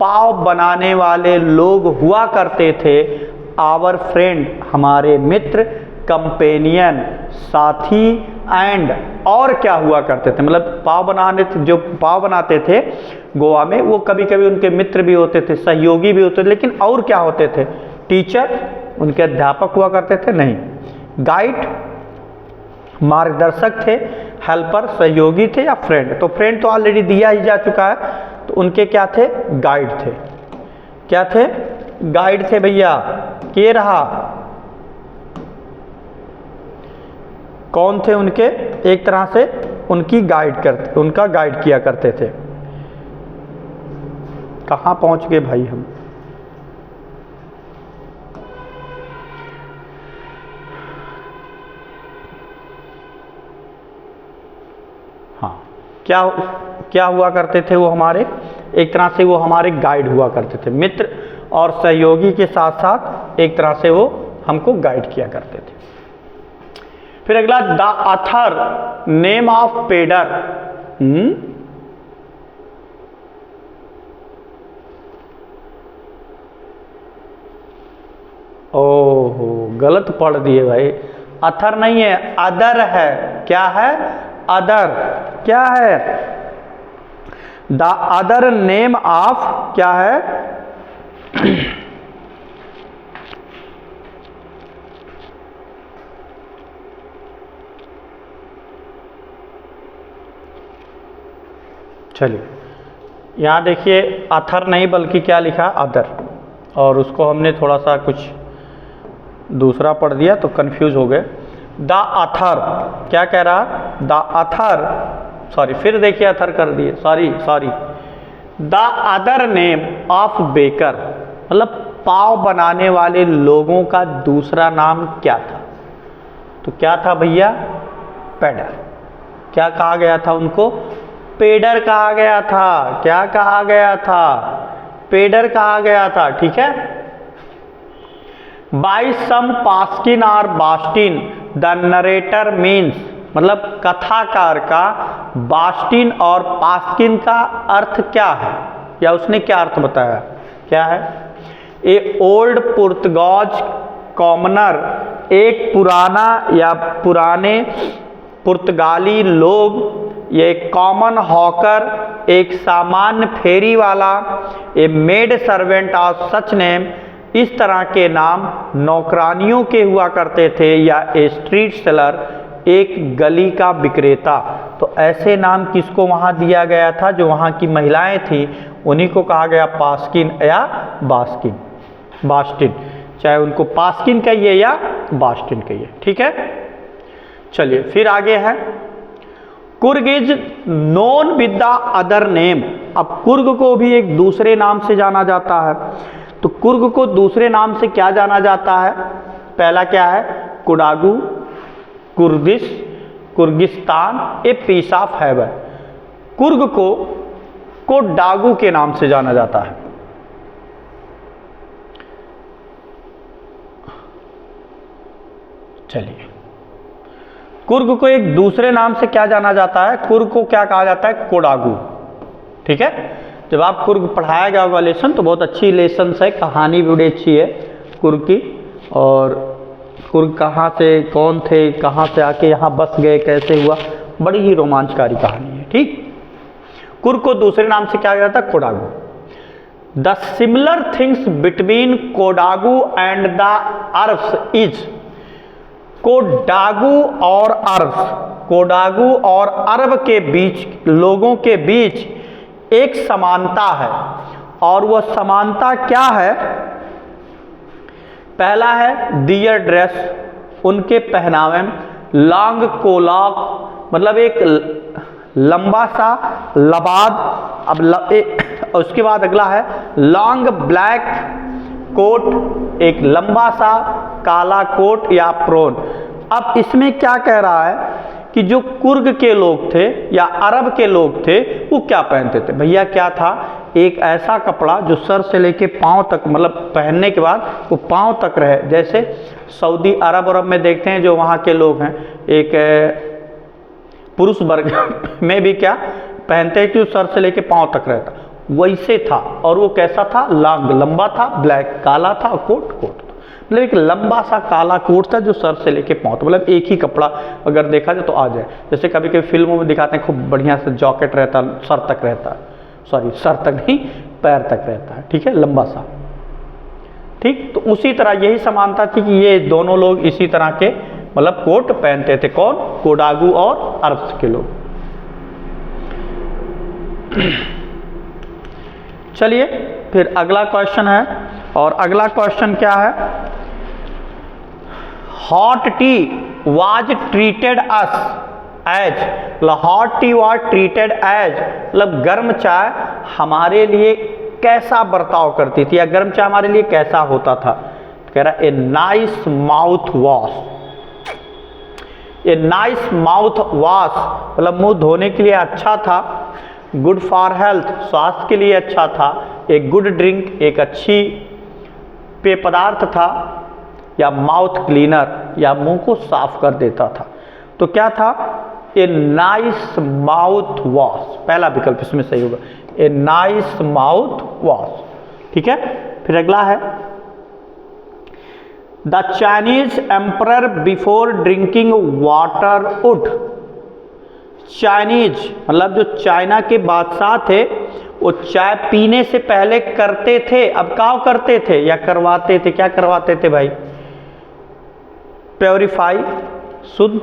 पाव बनाने वाले लोग हुआ करते थे, आवर फ्रेंड, हमारे मित्र, कंपेनियन, साथी, एंड, और क्या हुआ करते थे, मतलब जो पाव बनाते थे गोवा में, वो कभी कभी उनके मित्र भी होते थे, सहयोगी भी होते थे, लेकिन और क्या होते थे, टीचर, उनके अध्यापक हुआ करते थे, नहीं, गाइड, मार्गदर्शक थे, हेल्पर, सहयोगी थे, या फ्रेंड। तो फ्रेंड तो ऑलरेडी दिया ही जा चुका है, तो उनके क्या थे, गाइड थे। क्या थे, गाइड थे भैया। के रहा, कौन थे उनके, एक तरह से उनका गाइड किया करते थे। कहाँ पहुंच गए भाई हम, हाँ, क्या हुआ करते थे वो हमारे, एक तरह से वो हमारे गाइड हुआ करते थे, मित्र और सहयोगी के साथ साथ एक तरह से वो हमको गाइड किया करते थे। फिर अगला, द ऑथर नेम ऑफ पेडर, ओहो गलत पढ़ दिए भाई, अथर नहीं है, अदर है। क्या है, अदर। क्या है, द अदर नेम ऑफ, क्या है, चलिए यहाँ देखिए, अथर नहीं बल्कि क्या लिखा, अदर, और उसको हमने थोड़ा सा कुछ दूसरा पढ़ दिया तो कंफ्यूज हो गए। द अथर, क्या कह रहा, द अथर, सॉरी, फिर देखिए अथर कर दिए, sorry, the other name of baker, मतलब पाव बनाने वाले लोगों का दूसरा नाम क्या था, तो क्या था भैया, पेडर। क्या कहा गया था उनको, पेडर कहा गया था। क्या कहा गया था, पेडर कहा गया था। ठीक है, बाई सम पास्किन और बास्टिन द नरेटर मीन्स, मतलब कथाकार का बास्टिन और पास्किन का अर्थ क्या है, या उसने क्या अर्थ बताया, क्या है? ए ओल्ड पुर्तगाज कॉमनर, एक पुराना या पुराने पुर्तगाली लोग, ये कॉमन हॉकर, एक सामान्य फेरी वाला, a maid servant of such name, इस तरह के नाम नौकरानियों के हुआ करते थे, या ए स्ट्रीट सेलर, एक गली का विक्रेता। तो ऐसे नाम किसको वहाँ दिया गया था, जो वहाँ की महिलाएं थी उन्हीं को कहा गया पास्किन या बास्किन, बास्टिन, चाहे उनको पास्किन कहिए या बास्टिन कहिए, ठीक है। चलिए फिर आगे है, Coorg is known with the other name. अब कुर्ग को भी एक दूसरे नाम से जाना जाता है, तो कुर्ग को दूसरे नाम से क्या जाना जाता है? पहला क्या है? कोडागु, कुर्गिस, कुर्गिस्तान, a piece of heaven. Coorg को कोडागु के नाम से जाना जाता है। चलिए, कुर्ग को एक दूसरे नाम से क्या जाना जाता है? कुर्ग को क्या कहा जाता है? कोडागु, ठीक है। जब आप कुर्ग पढ़ाया गया होगा लेसन, तो बहुत अच्छी लेसन है, कहानी भी बड़ी अच्छी है कुर्ग की, और कुर्ग कहाँ से, कौन थे, कहाँ से आके यहाँ बस गए, कैसे हुआ, बड़ी ही रोमांचकारी कहानी है, ठीक। कुर्ग को दूसरे नाम से क्या जाता है? Kodagu. The similar things between Kodagu and the Arabs is, Kodagu और अरब, कोडागु और अरब के बीच, लोगों के बीच एक समानता है, और वह समानता क्या है? पहला है दियर ड्रेस, उनके पहनावे में, लॉन्ग कोलाक, मतलब एक लंबा सा लबाद, अब उसके बाद अगला है लॉन्ग ब्लैक कोट, एक लंबा सा काला कोट या प्रोन। अब इसमें क्या कह रहा है कि जो कुर्ग के लोग थे या अरब के लोग थे वो क्या पहनते थे? भैया क्या था? एक ऐसा कपड़ा जो सर से लेके पाँव तक, मतलब पहनने के बाद वो पाँव तक रहे। जैसे सऊदी अरब में देखते हैं जो वहाँ के लोग हैं, एक पुरुष वर्ग में भी क्या पहनते हैं कि वो सर से लेके पाँव तक रहता, वैसे था। और वो कैसा था? लॉन्ग, लंबा था, ब्लैक, काला था, और कोट था, मतलब एक लंबा सा काला कोट था जो सर से लेके पाँव तक, मतलब एक ही कपड़ा अगर देखा जाए तो आ जाए। जैसे कभी कभी फिल्मों में दिखाते हैं खूब बढ़िया से जॉकेट रहता, सर तक रहता है, सॉरी सर तक नहीं, पैर तक रहता है, ठीक है, लंबा सा, ठीक। तो उसी तरह यही समानता थी कि ये दोनों लोग इसी तरह के मतलब कोट पहनते थे। कौन? कोडागु और अरब के लोग। चलिए फिर अगला क्वेश्चन है, और अगला क्वेश्चन क्या है? Hot tea was treated as as, मतलब hot tea was treated as, मतलब गर्म चाय हमारे लिए कैसा बर्ताव करती थी, या गर्म चाय हमारे लिए कैसा होता था? कह रहा a nice mouth wash, a nice mouth wash मतलब मुंह धोने के लिए अच्छा था, गुड फॉर हेल्थ स्वास्थ्य के लिए अच्छा था, एक गुड ड्रिंक एक अच्छी पेय पदार्थ था, या माउथ क्लीनर या मुंह को साफ कर देता था। तो क्या था? ए नाइस माउथ वॉश, पहला विकल्प इसमें सही होगा, ए नाइस माउथ वॉश, ठीक है। फिर अगला है the Chinese emperor before drinking water would, Chinese मतलब जो चाइना के बादशाह थे वो चाय पीने से पहले करते थे, अब क्या करते थे या करवाते थे? क्या करवाते थे भाई? प्योरीफाई शुद्ध,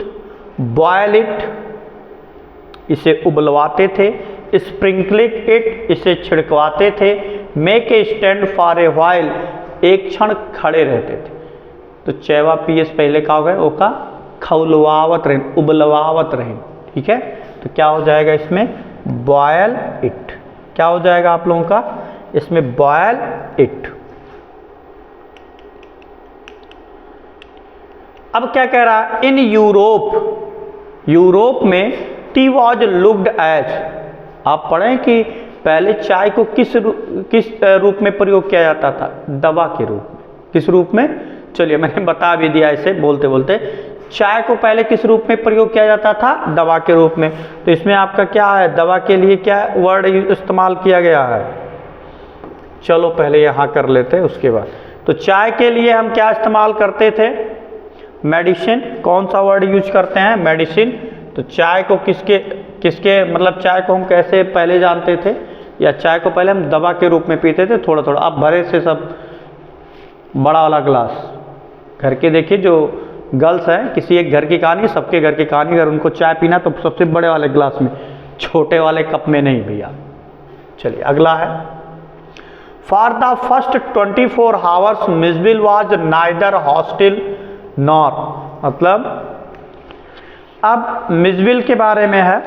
बॉयल इट इसे उबलवाते थे, स्प्रिंकलिंग इट इसे छिड़कवाते थे, make a stand for a while एक क्षण खड़े रहते थे। तो चैवा पीएस पहले का हो गए ओका खौलवावत रहे, उबलवावत रहे, ठीक है। तो क्या हो जाएगा इसमें? Boil it. क्या हो जाएगा आप लोगों का इसमें? Boil it. अब क्या कह रहा है? इन यूरोप, यूरोप में टी वॉज लुक्ड एज, आप पढ़ें कि पहले चाय को किस रूप में प्रयोग किया जाता था? दवा के रूप में। किस रूप में? चलिए मैंने बता भी दिया इसे बोलते बोलते। चाय को पहले किस रूप में प्रयोग किया जाता था? दवा के रूप में। तो इसमें आपका क्या है, दवा के लिए क्या वर्ड इस्तेमाल किया गया है? चलो पहले यहाँ कर लेते हैं उसके बाद। तो चाय के लिए हम क्या इस्तेमाल करते थे? मेडिसिन। कौन सा वर्ड यूज करते हैं? मेडिसिन। तो चाय को किसके मतलब चाय को हम कैसे पहले जानते थे, या चाय को पहले हम दवा के रूप में पीते थे थोड़ा थोड़ा। अब भरे से सब बड़ा वाला ग्लास, घर के देखिए जो गर्ल्स हैं, किसी एक घर की कहानी, सबके घर की कहानी, अगर उनको चाय पीना तो सबसे बड़े वाले ग्लास में, छोटे वाले कप में नहीं भैया। चलिए अगला है, for the first 24 hours Mijbil was neither hostile nor. मतलब अब मिसबिल के बारे में है,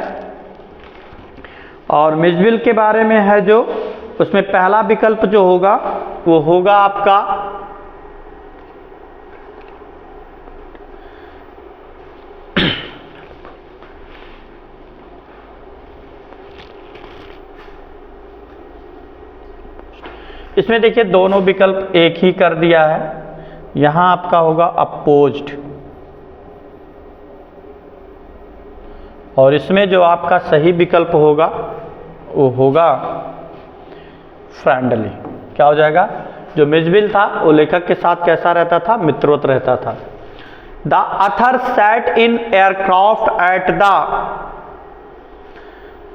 और मिसबिल के बारे में है जो उसमें पहला विकल्प जो होगा वो होगा आपका इसमें देखिए दोनों विकल्प एक ही कर दिया है। यहां आपका होगा अपोज्ड, और इसमें जो आपका सही विकल्प होगा वो होगा फ्रेंडली। क्या हो जाएगा? जो मिसबिल था वो लेखक के साथ कैसा रहता था? मित्रवत रहता था। The author sat in aircraft at the.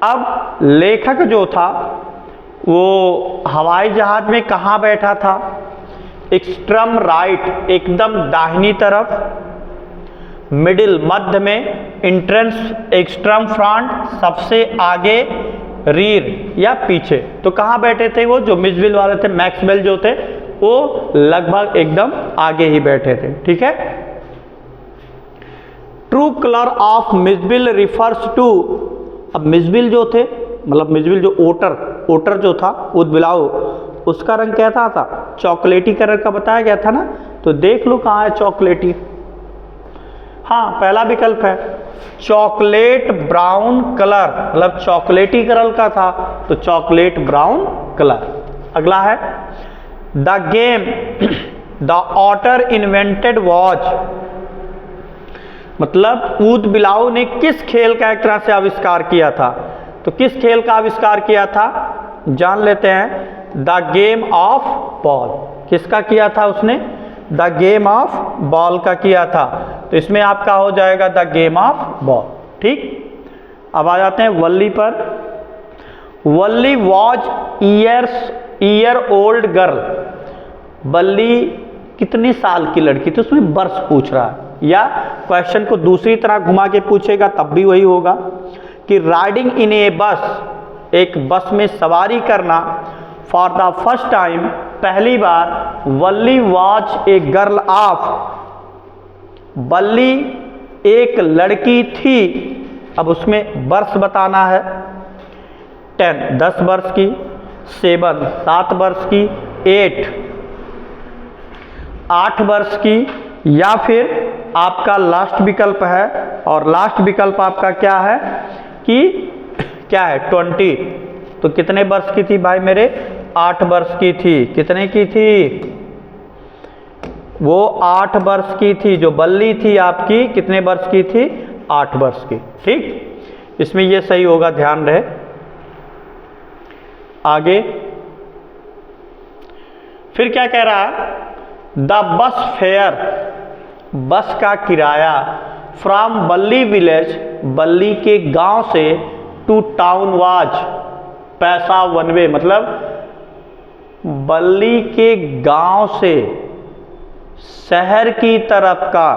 अब लेखक जो था वो हवाई जहाज में कहाँ बैठा था? एक्सट्रम राइट, एकदम दाहिनी तरफ, मिडिल मध्य में, एंट्रेंस एक्सट्रम फ्रंट सबसे आगे, रीर या पीछे। तो कहाँ बैठे थे वो? जो मिसबिल वाले थे, मैक्सवेल जो थे, वो लगभग एकदम आगे ही बैठे थे। ठीक है। True colour of Mijbil refers to. अब मिसबिल जो थे, मतलब मिसबिल जो ओटर जो था, उदबिलाओ, उसका रंग कैसा था? चॉकलेटी कलर का बताया गया था ना। तो देख लो कहाँ है चॉकलेटी। हाँ, पहला विकल्प है चॉकलेट ब्राउन कलर, मतलब चॉकलेटी कलर का था, तो चॉकलेट ब्राउन कलर। अगला है the game the otter invented watch. मतलब ऊदबिलाओ ने किस खेल का एक तरह से आविष्कार किया था? तो किस खेल का आविष्कार किया था? जान लेते हैं। The game of ball. किसका किया था उसने? द गेम ऑफ बॉल का किया था। तो इसमें आपका हो जाएगा द गेम ऑफ बॉल। ठीक। अब आ जाते हैं वल्ली पर। वल्ली वॉज ईयर ओल्ड गर्ल। वल्ली कितने साल की लड़की थी? उसमें वर्ष पूछ रहा है, या क्वेश्चन को दूसरी तरह घुमा के पूछेगा तब भी वही होगा कि राइडिंग इन ए बस, एक बस में सवारी करना, फॉर द फर्स्ट टाइम, पहली बार, वल्ली वॉज ए गर्ल ऑफ। वल्ली एक लड़की थी। अब उसमें वर्ष बताना है। 10 वर्ष की, 7 वर्ष की, 8 वर्ष की, या फिर आपका लास्ट विकल्प है, और लास्ट विकल्प आपका क्या है कि क्या है? 20। तो कितने वर्ष की थी भाई मेरे? 8 वर्ष की थी। कितने की थी? वो 8 वर्ष की थी। जो बल्ली थी आपकी कितने वर्ष की थी? 8 वर्ष की। ठीक। इसमें ये सही होगा, ध्यान रहे। आगे फिर क्या कह रहा है? द बस फेयर, बस का किराया, फ्रॉम बल्ली विलेज, बल्ली के गांव से, टू टाउन वाज, पैसा वन वे। मतलब बल्ली के गांव से शहर की तरफ का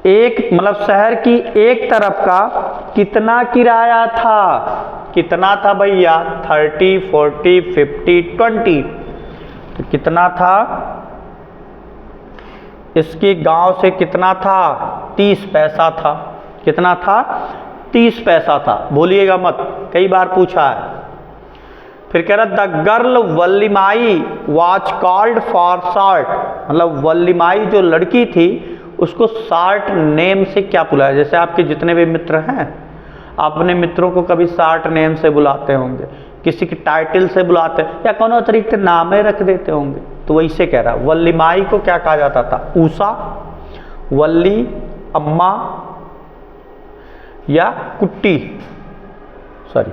एक, मतलब शहर की एक तरफ का कितना किराया था? कितना था भैया? 30, 40, 50, 20। तो कितना था? इसके गांव से कितना था? 30 पैसा था। कितना था? 30 पैसा था। भूलिएगा मत, कई बार पूछा है। फिर कह रहा the girl Valliammai was called for short. मतलब वल्लीमाई जो लड़की थी उसको शॉर्ट नेम से क्या बुलाया? जैसे आपके जितने भी मित्र हैं, अपने मित्रों को कभी शॉर्ट नेम से बुलाते होंगे, किसी की टाइटल से बुलाते, या कोनो तरीके नाम रख देते होंगे। तो वही से कह रहा, वल्लीमाई को क्या कहा जाता था? ऊषा, वल्ली, अम्मा या कुट्टी, सॉरी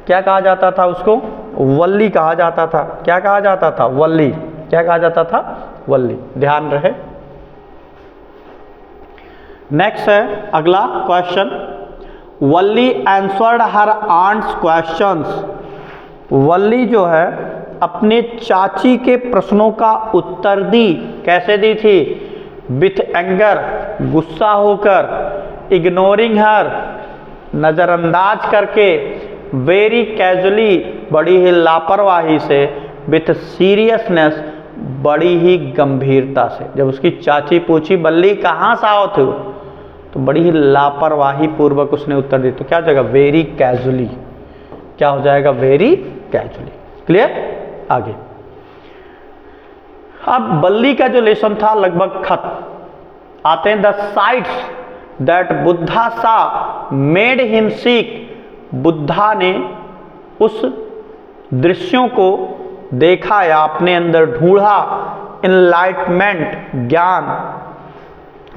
क्या कहा जाता था उसको? वल्ली कहा जाता था। क्या कहा जाता था? वल्ली। क्या कहा जाता था? वल्ली। ध्यान रहे। नेक्स्ट है अगला क्वेश्चन, वल्ली आंसर्ड हर आंट्स क्वेश्चंस। वल्ली जो है अपने चाची के प्रश्नों का उत्तर दी। कैसे दी थी? विथ एंगर, गुस्सा होकर, इग्नोरिंग हर, नज़रअंदाज करके, वेरी कैजुअली, बड़ी ही लापरवाही से, विथ सीरियसनेस, बड़ी ही गंभीरता से। जब उसकी चाची पूछी बल्ली कहाँ से आओ थे, तो बड़ी ही लापरवाही पूर्वक उसने उत्तर दिया। तो क्या हो जाएगा? Very casually. क्या हो जाएगा? Very casually. क्लियर? आगे अब बल्ली का जो लेसन था लगभग खत्म। आते हैं द साइट्स दैट बुद्धा सा मेड हिम सीक। बुद्धा ने उस दृश्यों को देखा या अपने अंदर ढूंढा, इनलाइटमेंट, ज्ञान,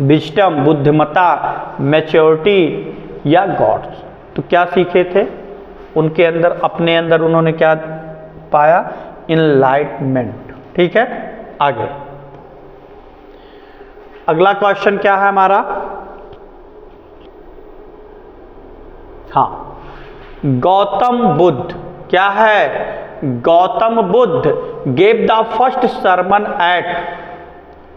विजडम, बुद्धिमता, मैच्योरिटी या गॉड्स। तो क्या सीखे थे उनके अंदर? अपने अंदर उन्होंने क्या पाया? इनलाइटमेंट। ठीक है, आगे अगला क्वेश्चन क्या है हमारा? हाँ, गौतम बुद्ध क्या है? Gautam Buddha gave the first sermon at.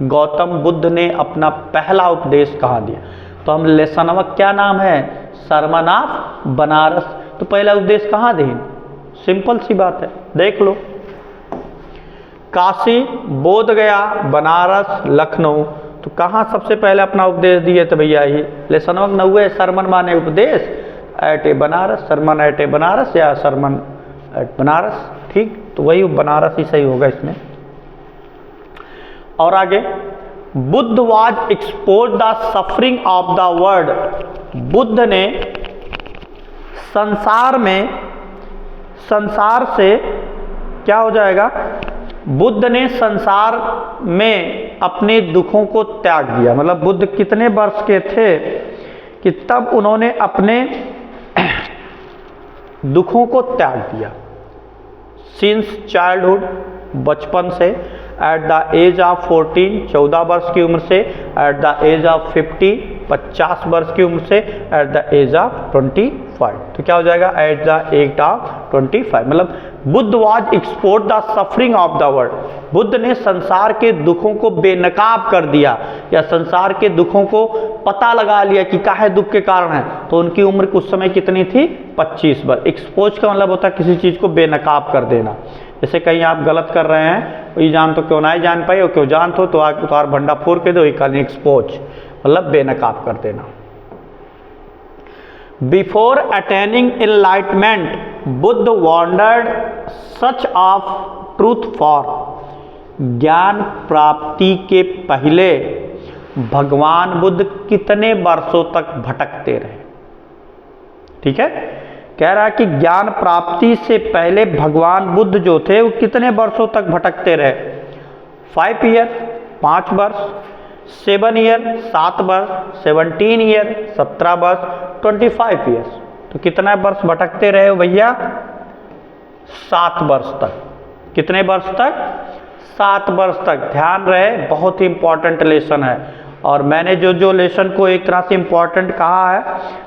Gautam Buddha ने अपना पहला उपदेश कहाँ दिया? तो हम लेसन का क्या नाम है? सरमन ऑफ बनारस। तो पहला उपदेश कहाँ दें? सिंपल सी बात है, देख लो। काशी, बोधगया, बनारस, लखनऊ। तो कहाँ सबसे पहले अपना उपदेश दिए? तो भैया ये लेसन नौवे सरमन माने उपदेश एट ए बनारस, सरमन एट ए बनारस या सरमन एट बनारस। ठीक, तो वही बनारस ही सही होगा इसमें। और आगे, Buddha was expose the suffering of the world. Buddha ने संसार से क्या हो जाएगा? बुद्ध ने संसार में अपने दुखों को त्याग दिया। मतलब बुद्ध कितने वर्ष के थे कि तब उन्होंने अपने दुखों को त्याग दिया? सिंस चाइल्डहुड, बचपन से, एट द एज ऑफ 14, 14 वर्ष की उम्र से, एट द एज ऑफ 50, 50 वर्ष की उम्र से, एट द एज ऑफ 25। तो क्या हो जाएगा? At the age of 25। मतलब Buddha was expose the suffering of the world. Buddha ने संसार के दुखों को बेनकाब कर दिया या संसार के दुखों को पता लगा लिया कि काहे दुख के कारण है। तो उनकी उम्र उस समय कितनी थी? 25 वर्ष। एक्सपोज का मतलब होता है किसी चीज़ को बेनकाब कर देना। जैसे कहीं आप गलत कर रहे हैं, ये जान तो क्यों ना जान पाए, और क्यों जान तो आग उतार भंडा फोड़ के दो, एक्सपोज मतलब बेनकाब कर देना। Before attaining enlightenment, Buddha wandered such of truth for. ज्ञान प्राप्ति के पहले भगवान बुद्ध कितने वर्षों तक भटकते रहे? ठीक है, कह रहा है कि ज्ञान प्राप्ति से पहले भगवान बुद्ध जो थे वो कितने वर्षों तक भटकते रहे? 5 ईयर, 5 वर्ष, 7 ईयर, 7 वर्ष, 17 ईयर, 17 वर्ष, 25 ईयर्स। तो कितना वर्ष भटकते रहे हो भैया? 7 वर्ष तक। कितने वर्ष तक? 7 वर्ष तक। ध्यान रहे, बहुत ही इंपॉर्टेंट लेसन है। और मैंने जो लेसन को एक तरह से इम्पॉर्टेंट कहा है,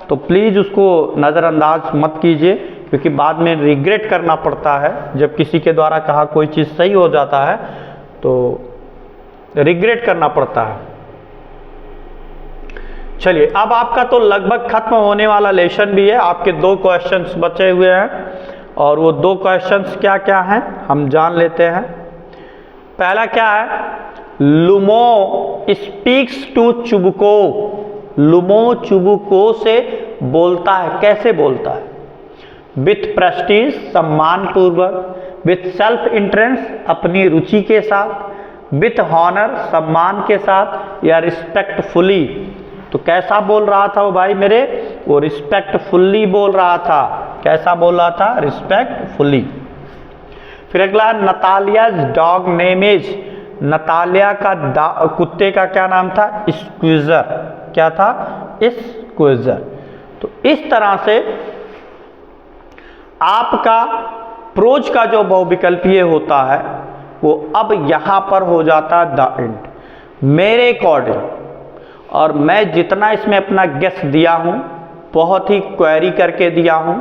तो प्लीज़ उसको नज़रअंदाज मत कीजिए, क्योंकि बाद में रिग्रेट करना पड़ता है। जब किसी के द्वारा कहा कोई चीज़ सही हो जाता है तो रिग्रेट करना पड़ता है। चलिए, अब आपका तो लगभग खत्म होने वाला लेसन भी है। आपके 2 क्वेश्चंस बचे हुए हैं, और वो 2 क्वेश्चंस क्या क्या हैं हम जान लेते हैं। पहला क्या है? लुमो स्पीक्स टू चुबुको। लुमो चुबुको से बोलता है। कैसे बोलता है? विथ प्रेस्टीज, सम्मान पूर्वक, विथ सेल्फ इंटरेस्ट, अपनी रुचि के साथ, विथ हॉनर, सम्मान के साथ, या रिस्पेक्टफुली। तो कैसा बोल रहा था वो भाई मेरे? वो रिस्पेक्टफुली बोल रहा था। कैसा बोल रहा था? रिस्पेक्टफुली। फिर अगला, नतालियाज डॉग नेम इज। नतालिया का कुत्ते का क्या नाम था? स्क्विज़र। क्या था? स्क्विज़र। तो इस तरह से आपका प्रोज का जो बहुविकल्पीय होता है वो अब यहां पर हो जाता है द एंड मेरे अकॉर्डिंग। और मैं जितना इसमें अपना गेस दिया हूं बहुत ही क्वेरी करके दिया हूं,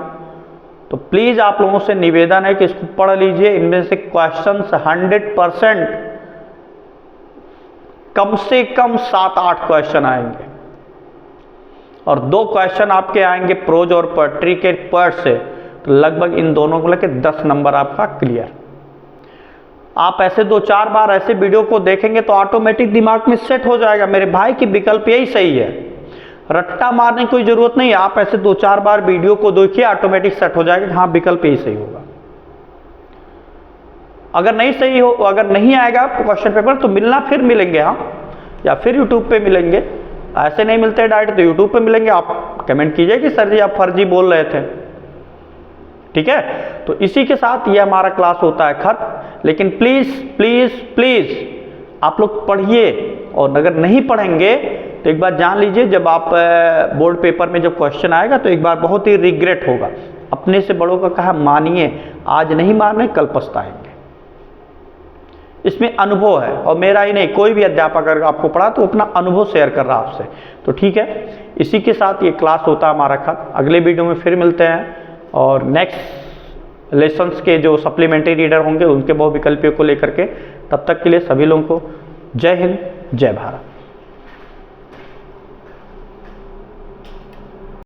तो प्लीज आप लोगों से निवेदन है कि इसको पढ़ लीजिए। इनमें से क्वेश्चंस 100% कम से कम 7-8 क्वेश्चन आएंगे और 2 क्वेश्चन आपके आएंगे प्रोज और पोएट्री के वर्ड से, तो लगभग इन दोनों को लेकर 10 नंबर आपका क्लियर। आप ऐसे 2-4 बार ऐसे वीडियो को देखेंगे तो ऑटोमेटिक दिमाग में सेट हो जाएगा मेरे भाई की विकल्प यही सही है, रट्टा मारने की कोई जरूरत नहीं है। आप ऐसे 2-4 बार वीडियो को देखिए, ऑटोमेटिक सेट हो जाएगा कि हाँ विकल्प यही सही होगा। अगर नहीं सही हो, अगर नहीं आएगा क्वेश्चन पेपर तो मिलना फिर मिलेंगे हम, या फिर यूट्यूब पे मिलेंगे। ऐसे नहीं मिलते डायरेक्ट तो यूट्यूब पे मिलेंगे। आप कमेंट कीजिए कि सर जी आप फर्जी बोल रहे थे, ठीक है। तो इसी के साथ ये हमारा क्लास होता है खत्म। लेकिन प्लीज प्लीज प्लीज आप लोग पढ़िए, और अगर नहीं पढ़ेंगे तो एक बार जान लीजिए जब आप बोर्ड पेपर में जब क्वेश्चन आएगा तो एक बार बहुत ही रिग्रेट होगा। अपने से बड़ों का कहा मानिए, आज नहीं माने कल पछताएंगे। इसमें अनुभव है, और मेरा ही नहीं, कोई भी अध्यापक अगर आपको पढ़ा तो अपना अनुभव शेयर कर रहा आपसे। तो ठीक है, इसी के साथ ये क्लास होता है हमारा खत्म। अगले वीडियो में फिर मिलते हैं और नेक्स्ट लेसन्स के जो सप्लीमेंट्री रीडर होंगे उनके बहुविकल्पियों को लेकर के। तब तक के लिए सभी लोगों को जय हिंद, जय भारत।